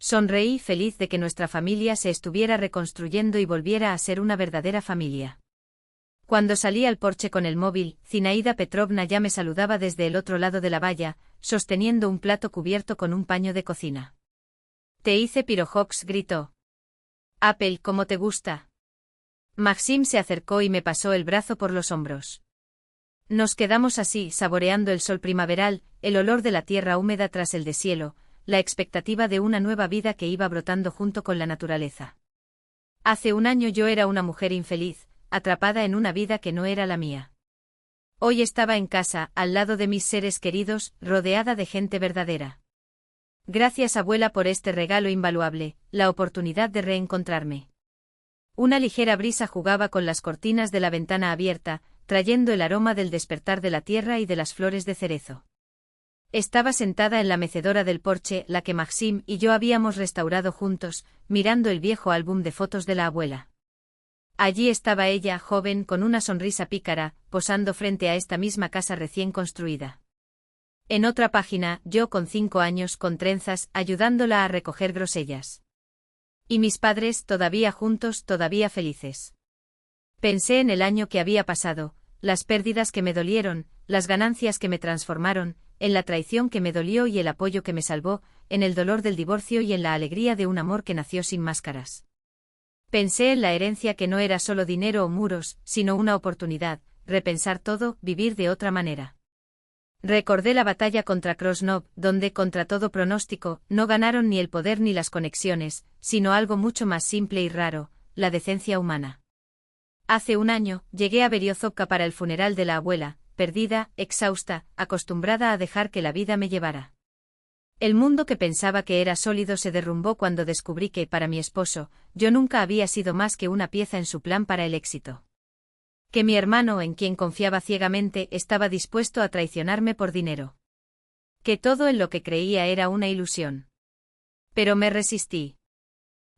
A: Sonreí, feliz de que nuestra familia se estuviera reconstruyendo y volviera a ser una verdadera familia. Cuando salí al porche con el móvil, Zinaida Petrovna ya me saludaba desde el otro lado de la valla, sosteniendo un plato cubierto con un paño de cocina. «Te hice pirojoks», gritó. «Apple, ¿cómo te gusta?» Maxime se acercó y me pasó el brazo por los hombros. Nos quedamos así, saboreando el sol primaveral, el olor de la tierra húmeda tras el deshielo, la expectativa de una nueva vida que iba brotando junto con la naturaleza. Hace un año yo era una mujer infeliz, atrapada en una vida que no era la mía. Hoy estaba en casa, al lado de mis seres queridos, rodeada de gente verdadera. Gracias, abuela, por este regalo invaluable, la oportunidad de reencontrarme. Una ligera brisa jugaba con las cortinas de la ventana abierta, trayendo el aroma del despertar de la tierra y de las flores de cerezo. Estaba sentada en la mecedora del porche, la que Maxime y yo habíamos restaurado juntos, mirando el viejo álbum de fotos de la abuela. Allí estaba ella, joven, con una sonrisa pícara, posando frente a esta misma casa recién construida. En otra página, yo con 5 años, con trenzas, ayudándola a recoger grosellas. Y mis padres, todavía juntos, todavía felices. Pensé en el año que había pasado, las pérdidas que me dolieron, las ganancias que me transformaron, en la traición que me dolió y el apoyo que me salvó, en el dolor del divorcio y en la alegría de un amor que nació sin máscaras. Pensé en la herencia que no era solo dinero o muros, sino una oportunidad, repensar todo, vivir de otra manera. Recordé la batalla contra Krosnov, donde, contra todo pronóstico, no ganaron ni el poder ni las conexiones, sino algo mucho más simple y raro, la decencia humana. Hace un año, llegué a Beriozovka para el funeral de la abuela, perdida, exhausta, acostumbrada a dejar que la vida me llevara. El mundo que pensaba que era sólido se derrumbó cuando descubrí que, para mi esposo, yo nunca había sido más que una pieza en su plan para el éxito. Que mi hermano, en quien confiaba ciegamente, estaba dispuesto a traicionarme por dinero. Que todo en lo que creía era una ilusión. Pero me resistí.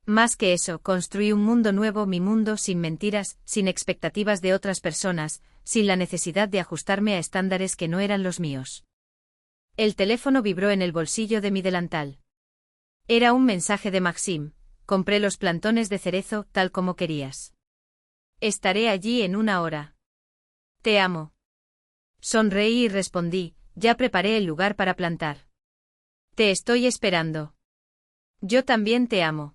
A: Más que eso, construí un mundo nuevo, mi mundo, sin mentiras, sin expectativas de otras personas, sin la necesidad de ajustarme a estándares que no eran los míos. El teléfono vibró en el bolsillo de mi delantal. Era un mensaje de Maxime: compré los plantones de cerezo, tal como querías. Estaré allí en 1 hora. Te amo. Sonreí y respondí: ya preparé el lugar para plantar. Te estoy esperando. Yo también te amo.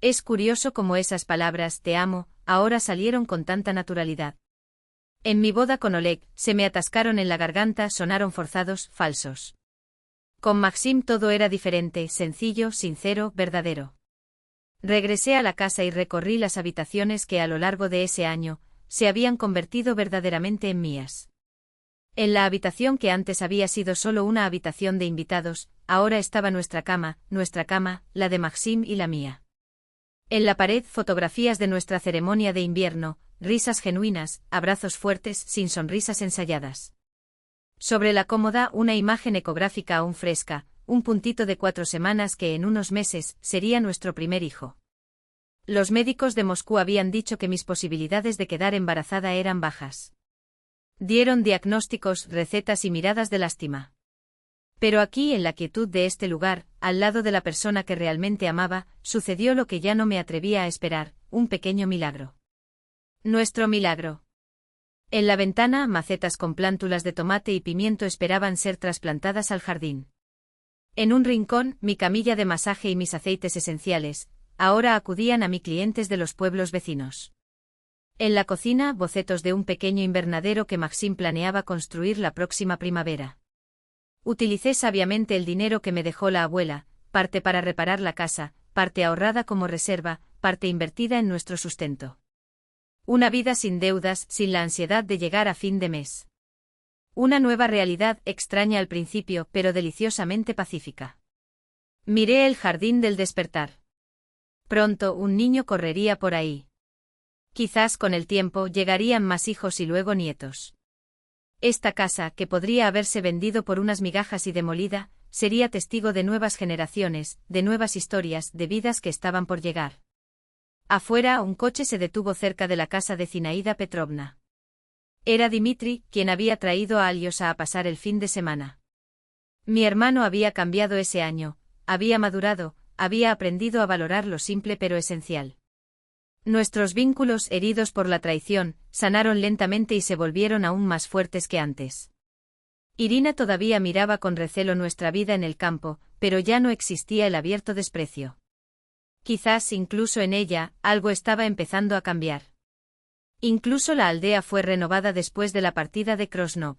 A: Es curioso cómo esas palabras, te amo, ahora salieron con tanta naturalidad. En mi boda con Oleg, se me atascaron en la garganta, sonaron forzados, falsos. Con Maxim todo era diferente, sencillo, sincero, verdadero. Regresé a la casa y recorrí las habitaciones que a lo largo de ese año se habían convertido verdaderamente en mías. En la habitación que antes había sido solo una habitación de invitados, ahora estaba nuestra cama, la de Maxim y la mía. En la pared fotografías de nuestra ceremonia de invierno, risas genuinas, abrazos fuertes, sin sonrisas ensayadas. Sobre la cómoda una imagen ecográfica aún fresca, un puntito de 4 semanas que en unos meses sería nuestro primer hijo. Los médicos de Moscú habían dicho que mis posibilidades de quedar embarazada eran bajas. Dieron diagnósticos, recetas y miradas de lástima. Pero aquí, en la quietud de este lugar, al lado de la persona que realmente amaba, sucedió lo que ya no me atrevía a esperar, un pequeño milagro. Nuestro milagro. En la ventana, macetas con plántulas de tomate y pimiento esperaban ser trasplantadas al jardín. En un rincón, mi camilla de masaje y mis aceites esenciales, ahora acudían a mí clientes de los pueblos vecinos. En la cocina, bocetos de un pequeño invernadero que Maxim planeaba construir la próxima primavera. Utilicé sabiamente el dinero que me dejó la abuela, parte para reparar la casa, parte ahorrada como reserva, parte invertida en nuestro sustento. Una vida sin deudas, sin la ansiedad de llegar a fin de mes. Una nueva realidad, extraña al principio, pero deliciosamente pacífica. Miré el jardín del despertar. Pronto un niño correría por ahí. Quizás con el tiempo llegarían más hijos y luego nietos. Esta casa, que podría haberse vendido por unas migajas y demolida, sería testigo de nuevas generaciones, de nuevas historias, de vidas que estaban por llegar. Afuera, un coche se detuvo cerca de la casa de Zinaida Petrovna. Era Dmitri, quien había traído a Aliosa a pasar el fin de semana. Mi hermano había cambiado ese año, había madurado, había aprendido a valorar lo simple pero esencial. Nuestros vínculos, heridos por la traición, sanaron lentamente y se volvieron aún más fuertes que antes. Irina todavía miraba con recelo nuestra vida en el campo, pero ya no existía el abierto desprecio. Quizás incluso en ella, algo estaba empezando a cambiar. Incluso la aldea fue renovada después de la partida de Krosnov.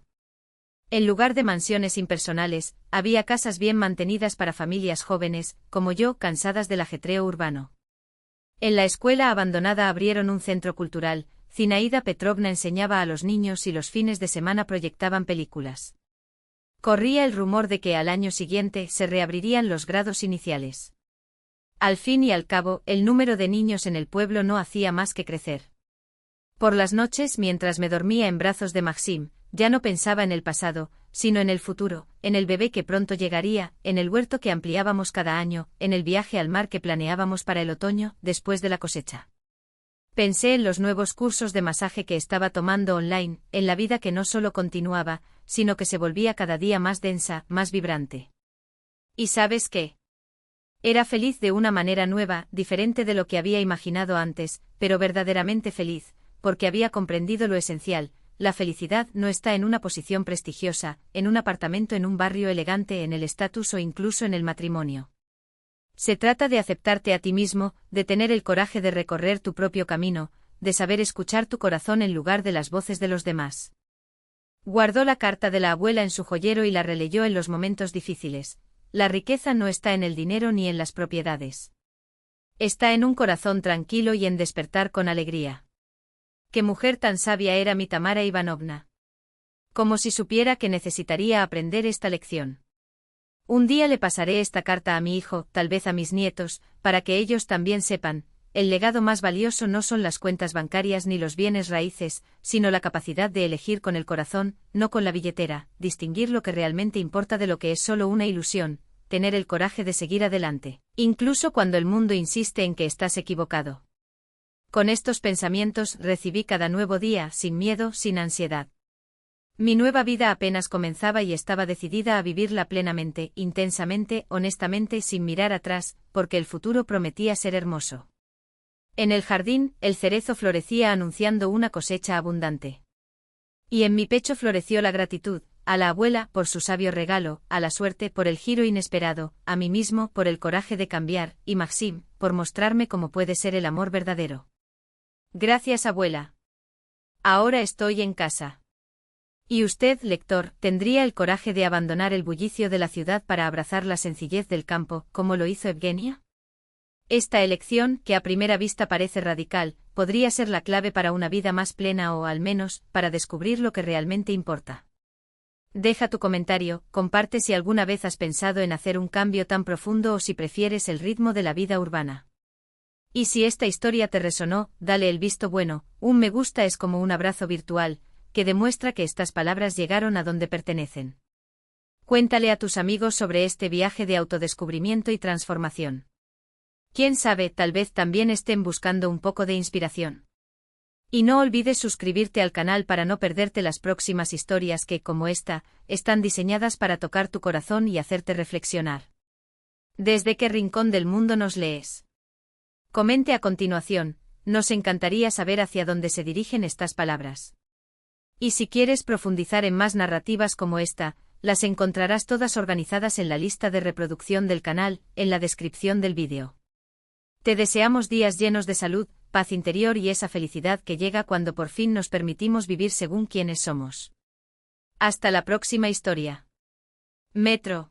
A: En lugar de mansiones impersonales, había casas bien mantenidas para familias jóvenes, como yo, cansadas del ajetreo urbano. En la escuela abandonada abrieron un centro cultural, Zinaida Petrovna enseñaba a los niños y los fines de semana proyectaban películas. Corría el rumor de que al año siguiente se reabrirían los grados iniciales. Al fin y al cabo, el número de niños en el pueblo no hacía más que crecer. Por las noches, mientras me dormía en brazos de Maxim, ya no pensaba en el pasado, sino en el futuro, en el bebé que pronto llegaría, en el huerto que ampliábamos cada año, en el viaje al mar que planeábamos para el otoño, después de la cosecha. Pensé en los nuevos cursos de masaje que estaba tomando online, en la vida que no solo continuaba, sino que se volvía cada día más densa, más vibrante. ¿Y sabes qué? Era feliz de una manera nueva, diferente de lo que había imaginado antes, pero verdaderamente feliz, porque había comprendido lo esencial. La felicidad no está en una posición prestigiosa, en un apartamento en un barrio elegante, en el estatus o incluso en el matrimonio. Se trata de aceptarte a ti mismo, de tener el coraje de recorrer tu propio camino, de saber escuchar tu corazón en lugar de las voces de los demás. Guardó la carta de la abuela en su joyero y la releyó en los momentos difíciles. La riqueza no está en el dinero ni en las propiedades. Está en un corazón tranquilo y en despertar con alegría. Qué mujer tan sabia era mi Tamara Ivanovna. Como si supiera que necesitaría aprender esta lección. Un día le pasaré esta carta a mi hijo, tal vez a mis nietos, para que ellos también sepan, el legado más valioso no son las cuentas bancarias ni los bienes raíces, sino la capacidad de elegir con el corazón, no con la billetera, distinguir lo que realmente importa de lo que es solo una ilusión, tener el coraje de seguir adelante, incluso cuando el mundo insiste en que estás equivocado. Con estos pensamientos recibí cada nuevo día, sin miedo, sin ansiedad. Mi nueva vida apenas comenzaba y estaba decidida a vivirla plenamente, intensamente, honestamente, sin mirar atrás, porque el futuro prometía ser hermoso. En el jardín, el cerezo florecía anunciando una cosecha abundante. Y en mi pecho floreció la gratitud, a la abuela por su sabio regalo, a la suerte por el giro inesperado, a mí mismo por el coraje de cambiar, y Maxim, por mostrarme cómo puede ser el amor verdadero. Gracias, abuela. Ahora estoy en casa. Y usted, lector, tendría el coraje de abandonar el bullicio de la ciudad para abrazar la sencillez del campo, como lo hizo Evgenia. Esta elección, que a primera vista parece radical, podría ser la clave para una vida más plena o, al menos, para descubrir lo que realmente importa. Deja tu comentario, comparte si alguna vez has pensado en hacer un cambio tan profundo o si prefieres el ritmo de la vida urbana. Y si esta historia te resonó, dale el visto bueno, un me gusta es como un abrazo virtual, que demuestra que estas palabras llegaron a donde pertenecen. Cuéntale a tus amigos sobre este viaje de autodescubrimiento y transformación. Quién sabe, tal vez también estén buscando un poco de inspiración. Y no olvides suscribirte al canal para no perderte las próximas historias que, como esta, están diseñadas para tocar tu corazón y hacerte reflexionar. ¿Desde qué rincón del mundo nos lees? Comente a continuación, nos encantaría saber hacia dónde se dirigen estas palabras. Y si quieres profundizar en más narrativas como esta, las encontrarás todas organizadas en la lista de reproducción del canal, en la descripción del vídeo. Te deseamos días llenos de salud, paz interior y esa felicidad que llega cuando por fin nos permitimos vivir según quienes somos. Hasta la próxima historia. Metro.